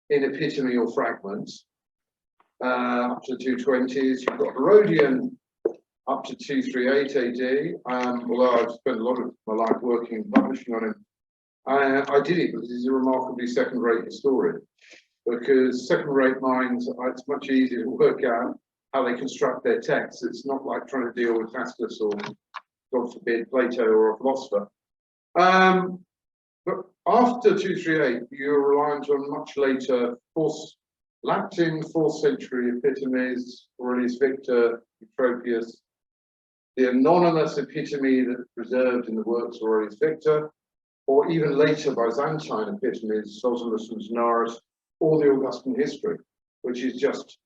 in epitome or fragments, up to the 220s. You've got Herodian up to 238 AD, although I've spent a lot of my life working and publishing on him. I did it because he's a remarkably second-rate historian, because second-rate minds, it's much easier to work out how they construct their texts. It's not like trying to deal with Tacitus or, God forbid, Plato or a philosopher. But after 238, you're reliant on much later Latin 4th century epitomes, Aurelius Victor, Eutropius, the anonymous epitome that's preserved in the works of Aurelius Victor, or even later Byzantine epitomes, Zosimus and Zonaras, or the Augustan history, which is just,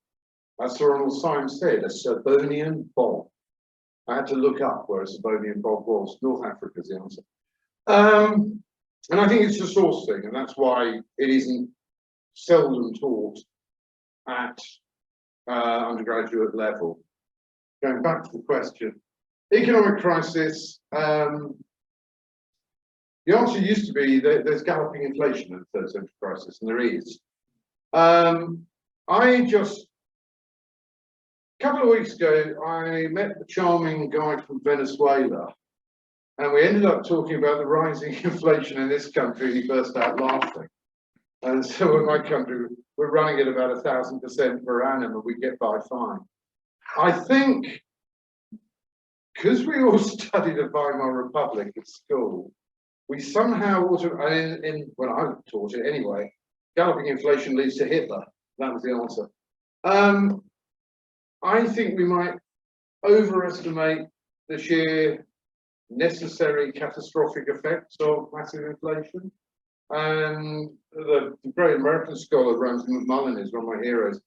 as Sir Ronald Symes said, a Serbonian bog. I had to look up where a Serbonian bog was. North Africa is the answer. And I think it's a source thing, and that's why it isn't seldom taught at undergraduate level. Going back to the question, economic crisis, the answer used to be that there's galloping inflation in the 3rd century crisis, and there is. A couple of weeks ago, I met the charming guy from Venezuela, and we ended up talking about the rising inflation in this country, and he burst out laughing. And so in my country, we're running at about 1,000% per annum, and we get by fine. I think because we all studied the Weimar Republic at school, we somehow when I taught it anyway, galloping inflation leads to Hitler. That was the answer. I think we might overestimate the sheer necessary catastrophic effects of massive inflation. And the great American scholar Ramsay MacMullen is one of my heroes,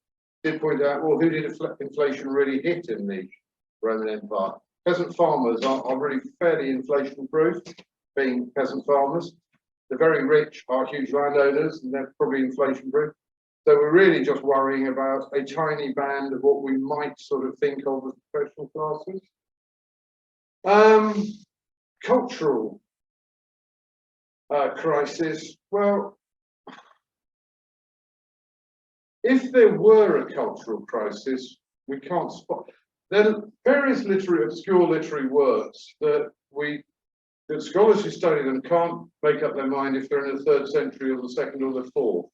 did point out, well, who did inflation really hit in the Roman Empire? Peasant farmers are really fairly inflation proof, being peasant farmers. The very rich are huge landowners and they're probably inflation proof. So we're really just worrying about a tiny band of what we might sort of think of as professional classes. Cultural crisis. Well, if there were a cultural crisis, we can't spot. There are various obscure literary works that scholars who study them can't make up their mind if they're in the 3rd century or the 2nd or the 4th.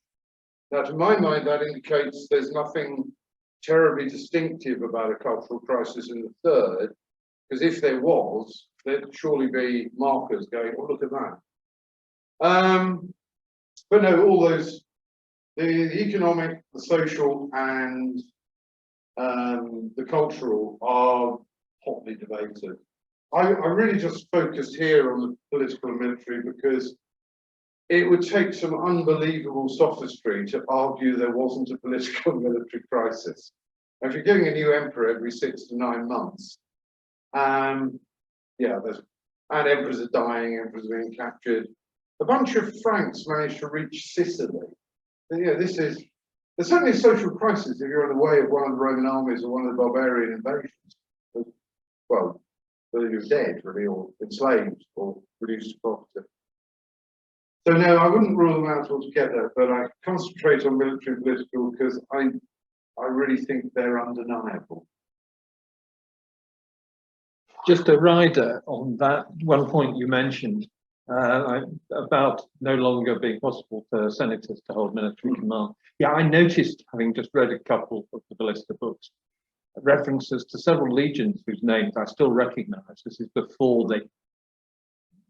Now, to my mind, that indicates there's nothing terribly distinctive about a cultural crisis in the 3rd, because if there was, there'd surely be markers going, oh, look at that. But no, all those, the economic, the social, and the cultural are hotly debated. I really just focused here on the political and military because it would take some unbelievable sophistry to argue there wasn't a political and military crisis. If you're getting a new emperor every 6 to 9 months, and emperors are dying, emperors are being captured. A bunch of Franks managed to reach Sicily. And, there's certainly a social crisis if you're in the way of one of the Roman armies or one of the barbarian invasions. Well, whether you're dead, really, or enslaved, or reduced to property. So no, I wouldn't rule them out altogether, but I concentrate on military and political because I really think they're undeniable. Just a rider on that one point you mentioned about no longer being possible for senators to hold military command. Yeah, I noticed, having just read a couple of the Ballista books, references to several legions whose names I still recognise. This is before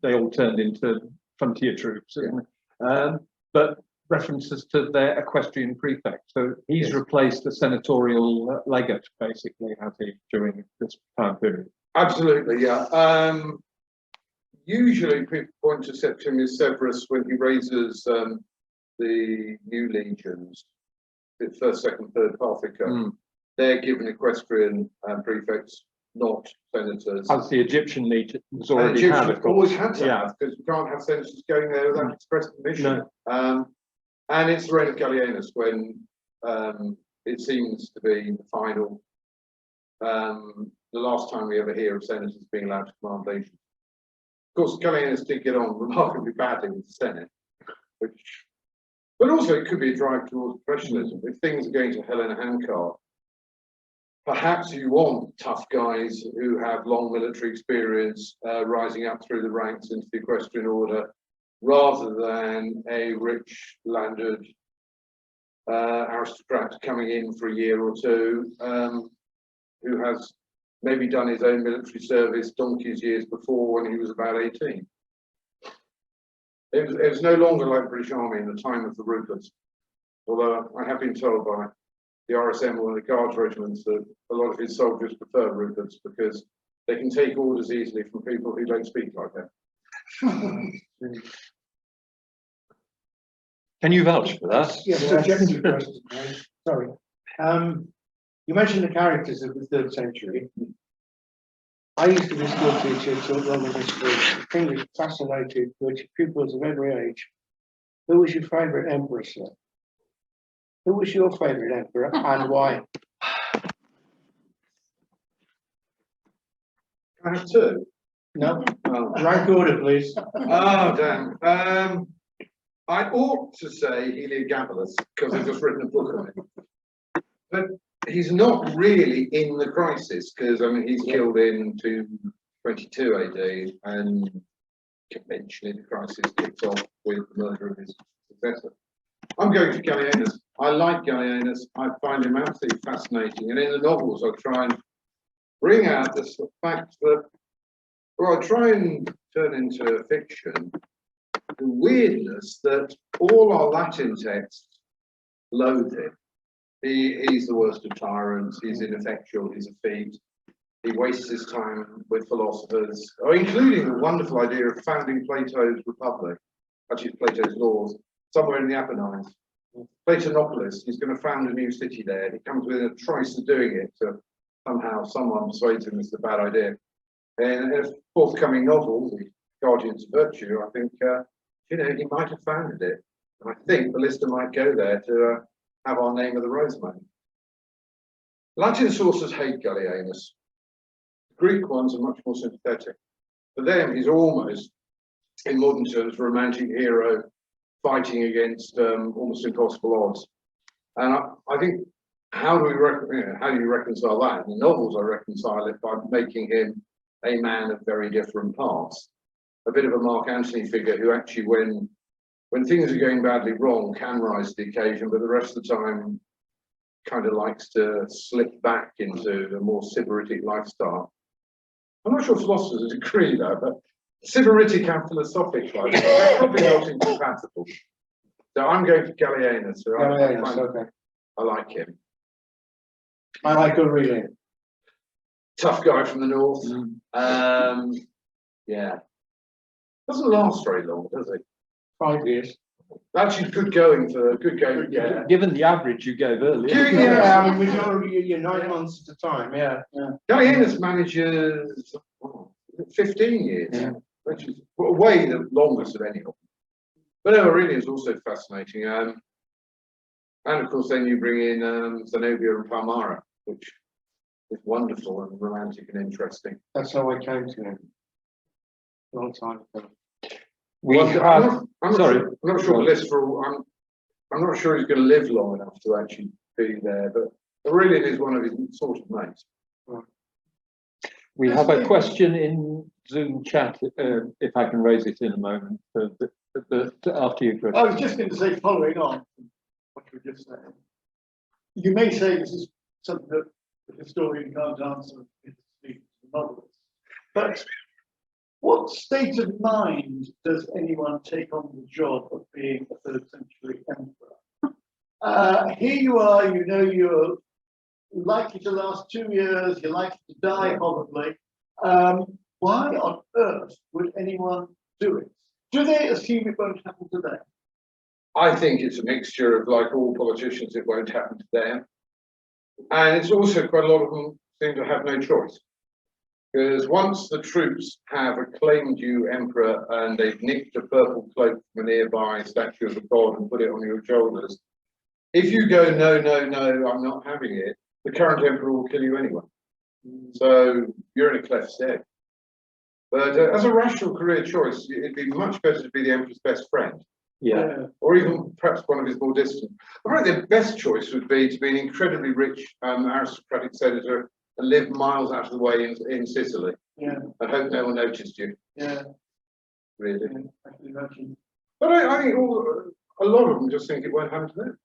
they all turned into frontier troops, but references to their equestrian prefect. So he's replaced the senatorial legate, basically, has he, during this time period? Absolutely, yeah. Usually people point to Septimius Severus when he raises the new legions, the 1st, 2nd, 3rd Parthica. They're given equestrian prefects, not senators. As the Egyptian legions already had, of course. Always had to have, because you can't have senators going there without express permission. No. And it's the reign of Gallienus when it seems to be the final, the last time we ever hear of senators being allowed to command legions. Of course, Gallienus did get on remarkably badly with the Senate, but also it could be a drive towards professionalism. If things are going to hell in a handcart, perhaps you want tough guys who have long military experience rising up through the ranks into the equestrian order, rather than a rich landed aristocrat coming in for a year or two who has maybe done his own military service donkey's years before when he was about 18. It was no longer like the British Army in the time of the Ruperts, although I have been told by the RSM or the Guards regiments that a lot of his soldiers prefer Ruperts because they can take orders easily from people who don't speak like that. Can you vouch for that? Yes, subjective question. Right? Sorry. You mentioned the characters of the 3rd century. I used to be a school teacher, taught Roman history, extremely fascinated with pupils of every age. Who was your favourite emperor, sir? Who was your favourite emperor and why? Can I have 2? No. Rank order, please. Oh, damn. I ought to say Heliogabalus because I've just written a book on him. But he's not really in the crisis because, I mean, he's killed in 222 AD and conventionally the crisis kicks off with the murder of his successor. I'm going for Gallienus. I like Gallienus. I find him absolutely fascinating. And in the novels, I try and bring out this fact that, well, I try and turn into fiction the weirdness that all our Latin texts loathe him. He's the worst of tyrants, he's ineffectual, he's effete, he wastes his time with philosophers, including the wonderful idea of founding Plato's Republic, actually Plato's Laws, somewhere in the Apennines. Plato Novelist, he's going to found a new city there. He comes within a trice of doing it. So somehow someone persuades him it's a bad idea. And in a forthcoming novel, The Guardians of Virtue, I think, he might have founded it. And I think Ballista might go there to have our name of the rose money. Latin sources hate Gallienus. Greek ones are much more sympathetic. For them, he's almost, in modern terms, a romantic hero fighting against almost impossible odds. And I think, how do you reconcile that? In the novels, I reconcile it by making him a man of very different parts. A bit of a Mark Antony figure who actually, when things are going badly wrong, can rise to the occasion, but the rest of the time kind of likes to slip back into a more sybaritic lifestyle. I'm not sure philosophers agree though, but sybaritic and philosophic lifestyle, they're probably not incompatible. So I'm going for Gallienus. So Gallienus, okay. I like him. I like Aurelian. Tough guy from the north. Yeah. Doesn't last very long, does it? 5 years. Actually, good going. Yeah. Given the average you gave earlier. Yeah, I mean, you're 9 months at a time, yeah. Gallienus manages 15 years, which is way the longest of any of them. But Aurelian is also fascinating. And of course, then you bring in Zenobia and Palmyra, which is wonderful and romantic and interesting. That's how I came to him. A long time ago. I'm not sure I'm not sure he's going to live long enough to actually be there, but Aurelian is one of his sort of mates. We have a question in Zoom chat, if I can raise it in a moment, after you, Chris. I was just going to say, following on from what you were just saying, you may say this is something that the historian can't answer in the novelist, but what state of mind does anyone take on the job of being a 3rd century emperor? Here you are, you know you're likely to last 2 years, you're likely to die probably. Why on earth would anyone do it? Do they assume it won't happen to them? I think it's a mixture of, like all politicians, it won't happen to them. And it's also quite a lot of them seem to have no choice. Because once the troops have acclaimed you emperor and they've nicked a purple cloak from a nearby statue of the god and put it on your shoulders, if you go, no, I'm not having it, the current emperor will kill you anyway. So you're in a cleft stead. But as a rational career choice, it'd be much better to be the emperor's best friend. Yeah. Or even perhaps one of his more distant. I think the best choice would be to be an incredibly rich aristocratic senator and live miles out of the way in Sicily. Yeah. I hope no one noticed you. Yeah. Really. Yeah, I can imagine. But I think a lot of them just think it won't happen to them.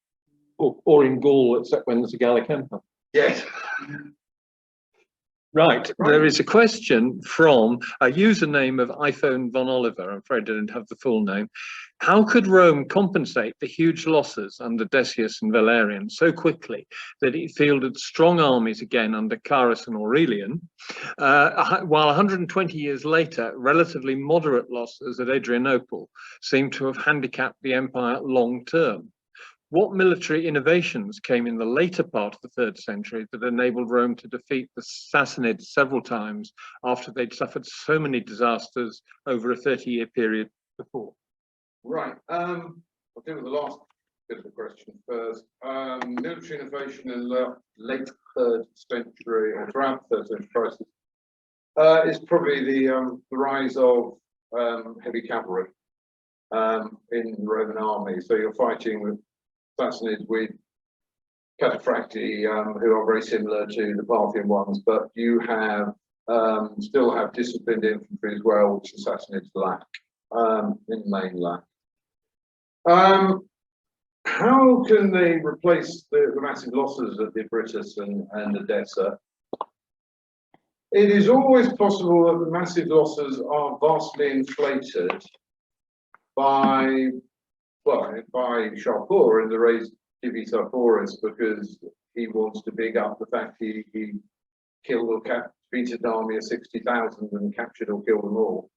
Or in Gaul, except when there's a Gallic Empire. Yes. Right, there is a question from a username of iPhone Von Oliver. I'm afraid I didn't have the full name. How could Rome compensate the huge losses under Decius and Valerian so quickly that it fielded strong armies again under Carus and Aurelian, while 120 years later, relatively moderate losses at Adrianople seem to have handicapped the empire long term? What military innovations came in the later part of the 3rd century that enabled Rome to defeat the Sassanids several times after they'd suffered so many disasters over a 30-year period before? Right. I'll deal with the last bit of the question first. Military innovation in the late 3rd century or throughout the 3rd century crisis is probably the rise of heavy cavalry in the Roman army. So you're fighting with Sassanids with cataphracti, who are very similar to the Parthian ones, but you have still have disciplined infantry as well, which the Sassanids lack, in the main lack. How can they replace the massive losses of the Abritus and Edessa? It is always possible that the massive losses are vastly inflated by, well, by Shapur in the raised Divisaporis, because he wants to big up the fact he killed or defeated an army of 60,000 and captured or killed them all.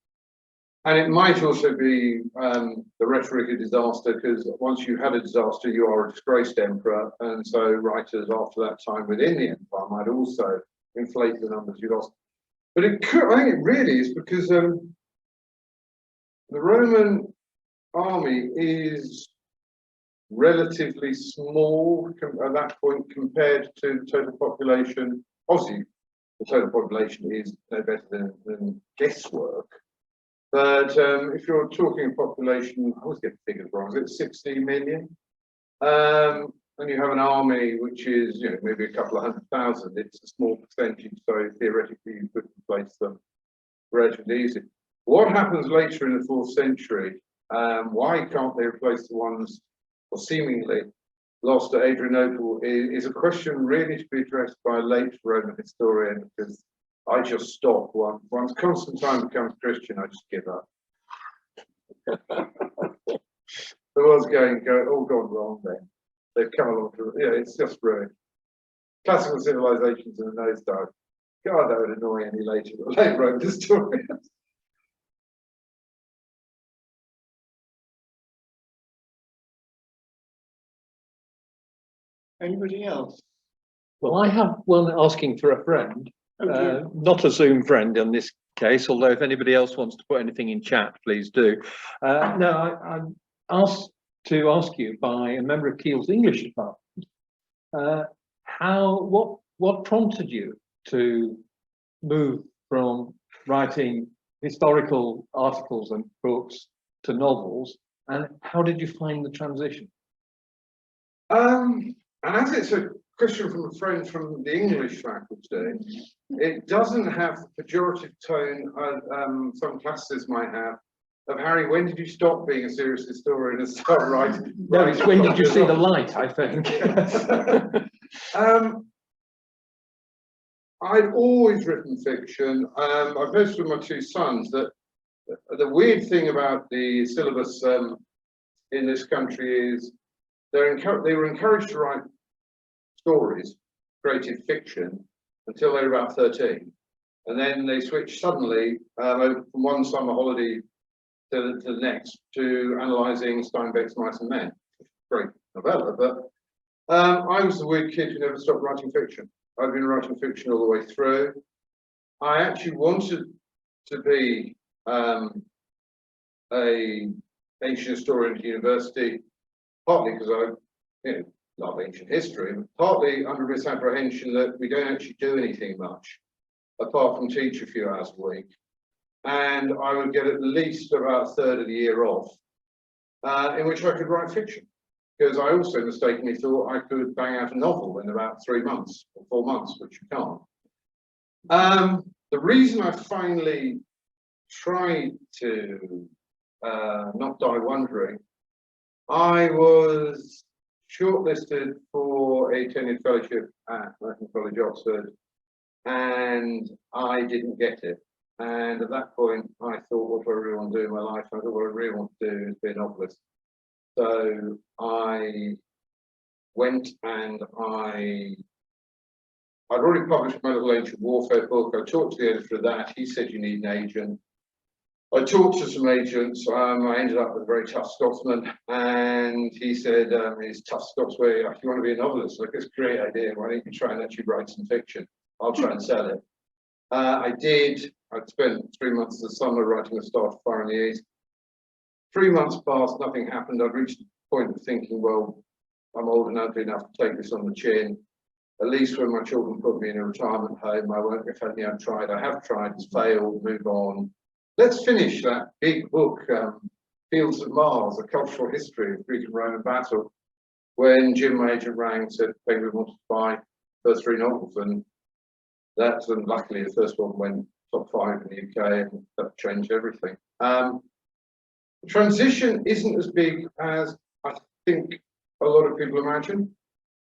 And it might also be the rhetoric of disaster, because once you've had a disaster, you are a disgraced emperor. And so writers after that time within the empire might also inflate the numbers you lost. But it could, I think it really is because the Roman army is relatively small at that point compared to total population. Obviously, the total population is no better than guesswork. But if you're talking population, I always get the figures wrong, is it 60 million? And you have an army which is, you know, maybe a couple of 100,000, it's a small percentage, so theoretically you could replace them relatively easy. What happens later in the 4th century? Why can't they replace the ones, or seemingly, lost at Adrianople is a question really to be addressed by a late Roman historian, because I just stop once Constantine becomes Christian, I just give up. The world's all gone wrong then. They've come along to, yeah, it's just ruined. Classical civilizations in a nosedive. God, that would annoy any late Roman historians. Anybody else? Well, I have one asking for a friend, not a Zoom friend in this case, although if anybody else wants to put anything in chat, please do. No, I'm asked to ask you by a member of Keele's English department, what prompted you to move from writing historical articles and books to novels, and how did you find the transition? And as it's a question from a friend from the English faculty, it doesn't have the pejorative tone some classes might have of, Harry, when did you stop being a serious historian and start writing? No, it's when did you see the light, I think. I'd always written fiction. I've noticed with my 2 sons that the weird thing about the syllabus in this country is they were encouraged to write stories, creative fiction, until they were about 13. And then they switched suddenly from one summer holiday to the next to analysing Steinbeck's Mice and Men. Great novella, but I was the weird kid who never stopped writing fiction. I've been writing fiction all the way through. I actually wanted to be a ancient historian at university, partly because I love ancient history, but partly under misapprehension that we don't actually do anything much apart from teach a few hours a week. And I would get at least about a third of the year off, in which I could write fiction. Because I also mistakenly thought I could bang out a novel in about 3 months or 4 months, which you can't. The reason I finally tried to not die wondering, I was shortlisted for a tenured fellowship at Merton College, Oxford, and I didn't get it. And at that point, I thought, what do I really want to do in my life? I thought, what I really want to do is be a novelist. So I went and I'd already published my little ancient warfare book. I talked to the editor of that. He said, you need an agent. I talked to some agents. I ended up with a very tough Scotsman, and he said, "He's tough Scots way. If you want to be a novelist, like, it's a great idea. Why don't you try and actually write some fiction? I'll try and sell it." I did. I'd spent 3 months of the summer writing a start of Fire in the East. 3 months passed, nothing happened. I'd reached the point of thinking, well, I'm old and ugly enough to take this on the chin. At least when my children put me in a retirement home, I won't have any untried. I have tried, it's failed, move on. Let's finish that big book, Fields of Mars, A Cultural History of Greek and Roman Battle, when Jim, my agent, rang and said, hey, we wanted to buy the first 3 novels. And luckily the first one went top 5 in the UK, and that changed everything. The transition isn't as big as I think a lot of people imagine.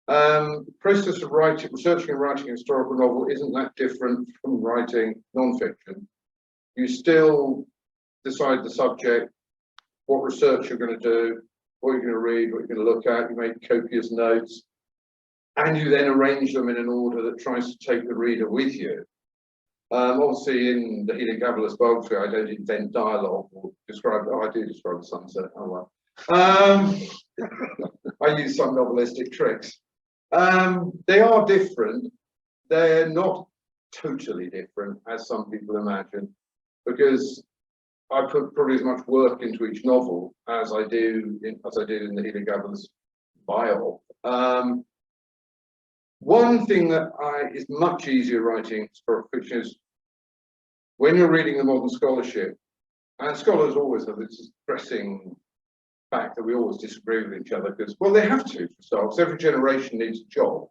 Process of writing, researching and writing a historical novel isn't that different from writing non-fiction. You still decide the subject, what research you're going to do, what you're going to read, what you're going to look at. You make copious notes, and you then arrange them in an order that tries to take the reader with you. Obviously, in the Heliogabalus biography, I don't invent dialogue or describe. Oh, I do describe the sunset. Oh well. I use some novelistic tricks. They are different. They're not totally different as some people imagine, because I put probably as much work into each novel as I did in the Heliogabalus bio. One thing that is much easier writing historical fiction is when you're reading the modern scholarship, and scholars always have this pressing fact that we always disagree with each other because, well, they have to, for starters. Every generation needs a job,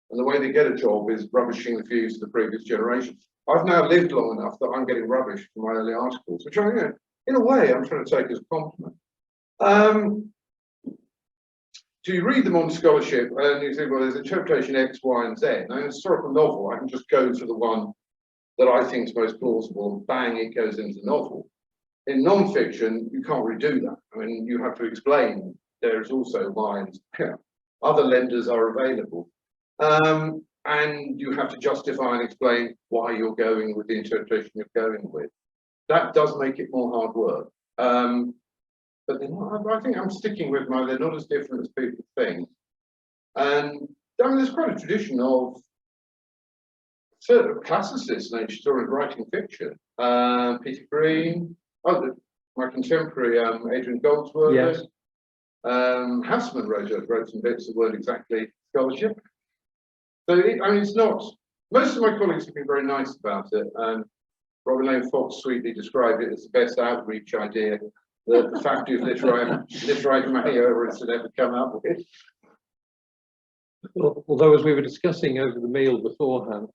and the way they get a job is rubbishing the views of the previous generation. I've now lived long enough that I'm getting rubbish from my early articles, which I, in a way, I'm trying to take as a compliment. So you read them on scholarship and you think, well, there's interpretation X, Y, and Z. Now, in a historical novel, I can just go for the one that I think is most plausible, and bang, it goes into the novel. In non-fiction, you can't really do that. I mean, you have to explain there's also lines, other lenders are available. And you have to justify and explain why you're going with the interpretation you're going with. That does make it more hard work. But I think I'm sticking with they're not as different as people think. And I mean, there's quite a tradition of certain classicists and historians writing fiction. Peter Green, my contemporary Adrian Goldsworthy. Yes. Houseman wrote some bits that weren't exactly scholarship. So, I mean, it's not, most of my colleagues have been very nice about it. Robin Lane Fox sweetly described it as the best outreach idea that the Faculty of Literary Humaniora had ever come up with. Although, as we were discussing over the meal beforehand,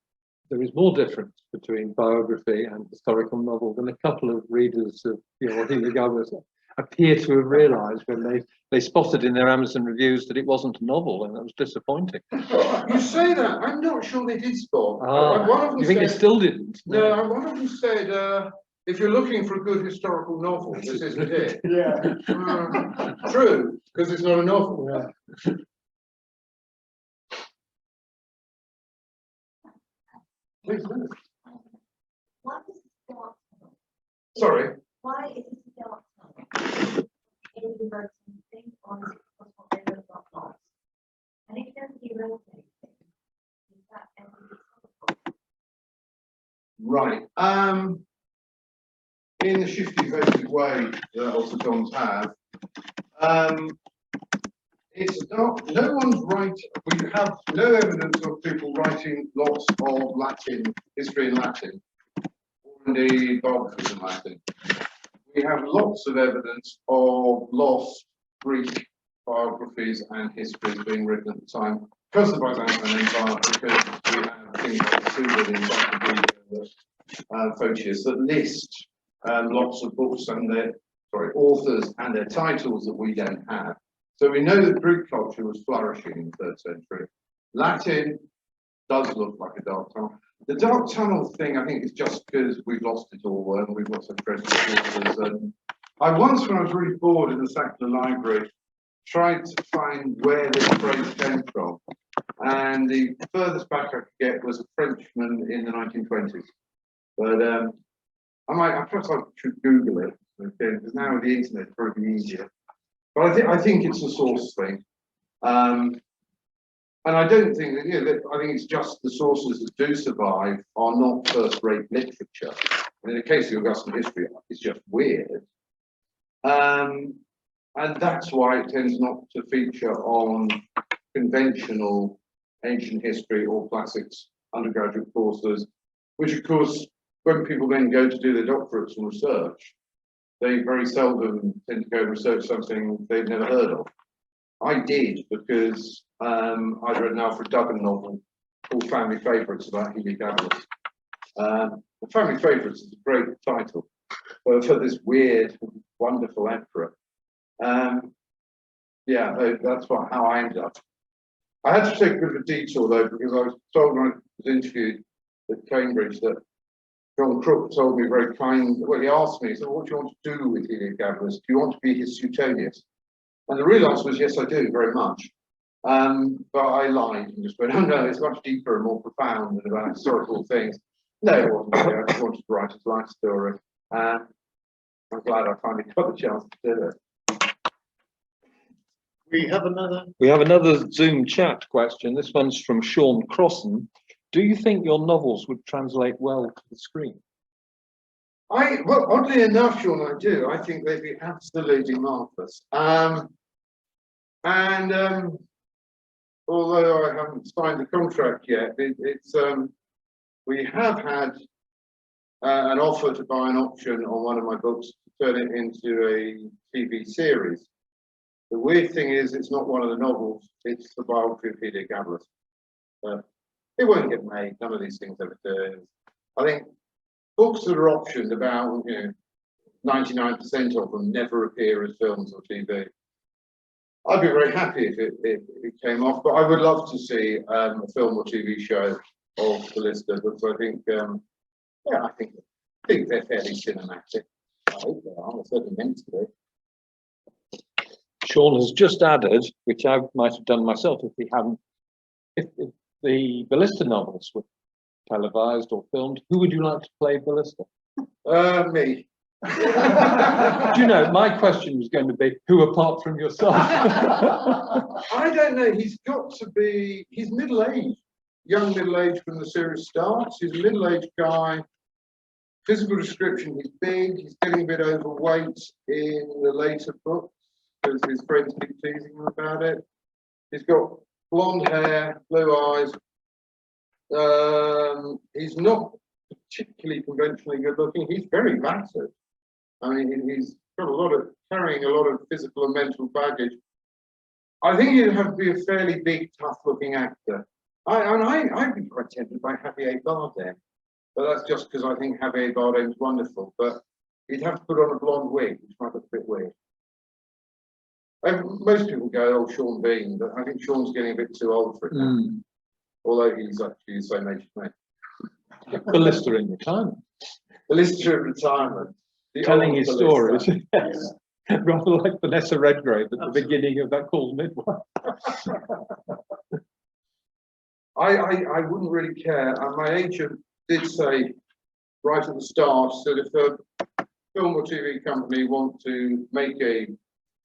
there is more difference between biography and historical novel than a couple of readers of Heliogabalus appear to have realised when they spotted in their Amazon reviews that it wasn't a novel, and that was disappointing. You say that, I'm not sure they did spot. One of them you think it still didn't? No, one of them said, if you're looking for a good historical novel, this isn't it. Yeah. True, because it's not a novel. Yeah. Please do. Why is it dark? Sorry. Why is it dark? In the writing thing, or is it because what they wrote about lost? And if nobody wrote anything, is that ever Right. In the shifty, evasive way that Autotons have, it's dark. No one's right. We have no evidence of people writing lots of Latin history in Latin, or indeed biographies in Latin. We have lots of evidence of lost Greek biographies and histories being written at the time, because of the Byzantine Empire, because we have things like the Suda, the Encyclopedia, Photius that list lots of books and their authors and their titles that we don't have. So we know that Greek culture was flourishing in the 3rd century. Latin does look like a dark tunnel. The dark tunnel thing, I think, is just because we've lost it all and we've got some treasures authors. And I once, when I was really bored in the Sackler Library, tried to find where this phrase came from. And the furthest back I could get was a Frenchman in the 1920s. But perhaps I should Google it, because now with the internet it's probably easier. But I think it's a source thing. And I don't think that, I think it's just the sources that do survive are not first-rate literature. And in the case of Augustan history, it's just weird. And that's why it tends not to feature on conventional ancient history or classics undergraduate courses, which of course, when people then go to do their doctorates and research, they very seldom tend to go and research something they've never heard of. I did because I'd read an Alfred Duggan novel called Family Favourites about Heliogabalus. The Family Favourites is a great title for this weird, wonderful emperor. Yeah, that's how I ended up. I had to take a bit of a detour though, because I was told when I was interviewed at Cambridge that John Crook told me very well, he asked me, so what do you want to do with Heliogabalus? Do you want to be his Suetonius? And the real answer was, yes, I do, very much. But I lied and just went, oh no, it's much deeper and more profound and about historical things. No, it wasn't really. I just wanted to write his life story. I'm glad I finally got the chance to do it. We have another Zoom chat question. This one's from Sean Crossan. Do you think your novels would translate well to the screen? Well, oddly enough, Sean, I do. I think they'd be absolutely marvellous. Although I haven't signed the contract yet, we have had an offer to buy an option on one of my books to turn it into a TV series. The weird thing is, it's not one of the novels, it's the biography of Heliogabalus. It won't get made, none of these things ever do. I think books that are optioned, about 99% of them never appear as films or TV. I'd be very happy if it came off, but I would love to see a film or TV show of Ballista, because I think, yeah, I think they're fairly cinematic. I hope they are. They're certainly meant to be. Sean has just added, which I might have done myself if we hadn't, if the Ballista novels were televised or filmed, who would you like to play Ballista? Me. Do you know, my question was going to be, who apart from yourself? I don't know, he's middle-aged, young middle-aged when the series starts. He's a middle-aged guy. Physical description, he's big, he's getting a bit overweight in the later books because his friends keep teasing him about it. He's got blonde hair, blue eyes. He's not particularly conventionally good looking. He's very battered. I mean, he's got carrying a lot of physical and mental baggage. I think he'd have to be a fairly big, tough-looking actor. I'd be quite tempted by Javier Bardem, but that's just because I think Javier Bardem's wonderful. But he'd have to put on a blonde wig, which might look a bit weird. Most people go, oh, Sean Bean, but I think Sean's getting a bit too old for it now. Although he's actually the same age as me. Ballista in retirement. Ballista in retirement. Telling his stories. Yes. Rather like Vanessa Redgrave at the beginning of That Calls Midwife. I wouldn't really care. And my agent did say right at the start that if a film or TV company want to make a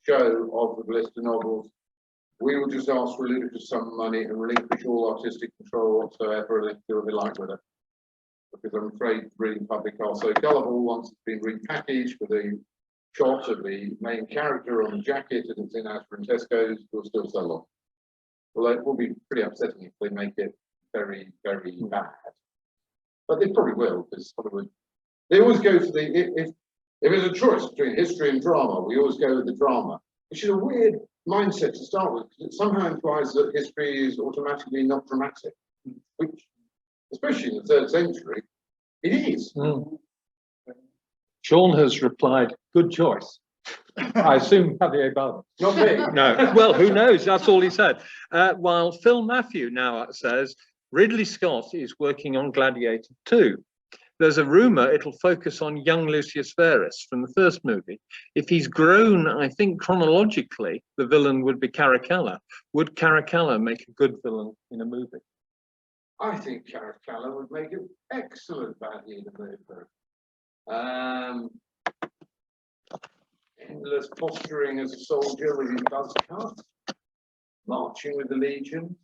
show of the Ballista novels, we will just ask for a ludicrous sum of money and relinquish all artistic control whatsoever, and they do what they like with it. Because I'm afraid reading public are so gullible. Once it's been repackaged with a shot of the main character on the jacket and it's in Asda and Tesco's, we'll still sell on. Well, it will be pretty upsetting if they make it very, very bad. But they probably will, because Hollywood, they always go for the, if there's a choice between history and drama, we always go with the drama, which is a weird mindset to start with, because it somehow implies that history is automatically not dramatic, which, especially in the 3rd century, it is. Sean has replied, good choice. I assume Javier Bardem. Not me. No, well, who knows? That's all he said. While Phil Matthew now says, Ridley Scott is working on Gladiator 2. There's a rumour it'll focus on young Lucius Verus from the first movie. If he's grown, I think chronologically, the villain would be Caracalla. Would Caracalla make a good villain in a movie? I think Caracalla would make an excellent baddie in the movie. Endless posturing as a soldier with his buzz cut, marching with the legion.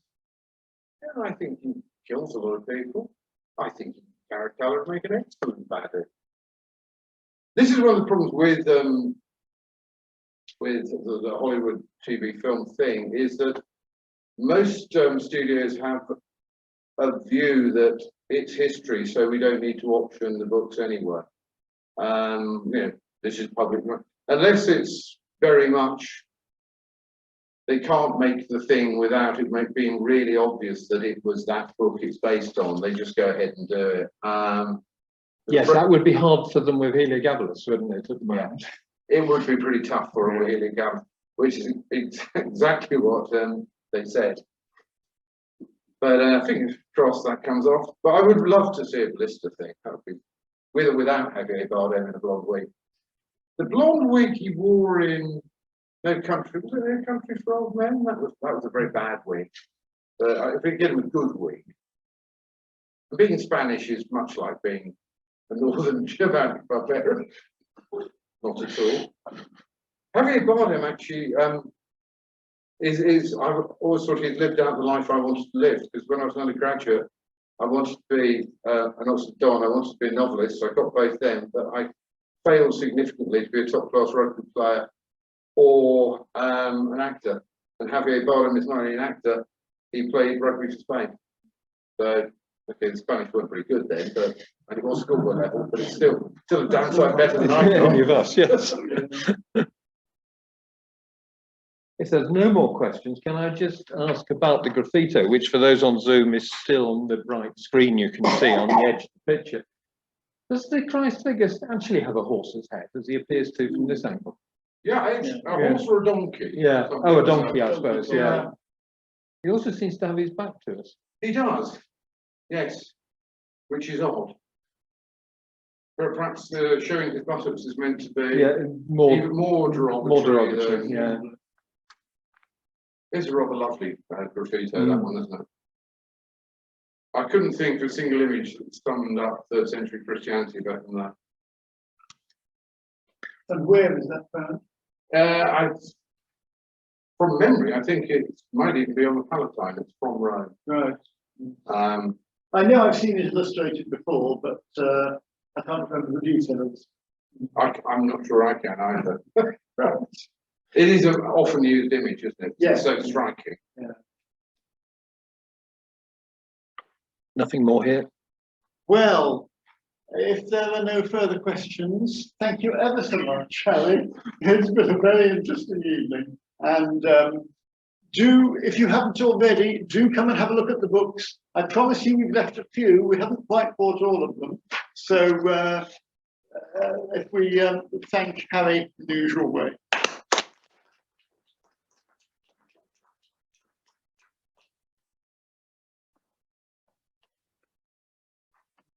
Yeah, I think he kills a lot of people. I think Caracalla would make an excellent baddie. This is one of the problems with the Hollywood TV film thing, is that most studios have a view that it's history, so we don't need to option the books anyway. This is public, unless it's very much, they can't make the thing without it being really obvious that it was that book it's based on. They just go ahead and do it. Yes, that would be hard for them with Heliogabalus, wouldn't it, at the moment? It would be pretty tough for a Heliogabalus, which is exactly what they said. But fingers crossed that comes off. But I would love to see a blister thing. That would be with or without Javier Bardem in a blonde wig. The blonde wig he wore in No Country, was it No Country for Old Men? That was a very bad wig. But if we get him a good wig, being Spanish is much like being a northern Germanic barbarian. Not at all. Javier Bardem actually I've always thought he'd lived out the life I wanted to live, because when I was an undergraduate, I wanted to be and also Don, I wanted to be a novelist, so I got both them, but I failed significantly to be a top class rugby player or an actor. And Javier Bardem is not only an actor, he played rugby for Spain. So okay, the Spanish weren't very good then, but and it was schoolboy level, but it's still a downside better than I Any got. of us, yes. If there's no more questions, can I just ask about the graffito, which for those on Zoom is still on the bright screen you can see on the edge of the picture. Does the Christ figure actually have a horse's head, as he appears to from this angle? Yeah, it's a horse or a donkey. Yeah. Something Oh, a like donkey, that. I suppose. Yeah. He also seems to have his back to us. He does. Yes, which is odd. But perhaps showing his buttocks is meant to be Yeah, even more more derogatory. more derogatory. Yeah. It's a rather lovely graffito, that Mm. one, isn't it? I couldn't think of a single image that summed up 3rd century Christianity better than that. And where is that found? From memory, I think it might even be on the Palatine. It's from Rome. Right. I I know I've seen it illustrated before, but I can't remember the details. I'm not sure I can either. It is an often used image, isn't it? Yeah. It's so striking. Nothing more here. Well, if there are no further questions, thank you ever so much, Harry. It's been a very interesting evening. And if you haven't already, do come and have a look at the books. I promise you we've left a few. We haven't quite bought all of them. So if we thank Harry in the usual way.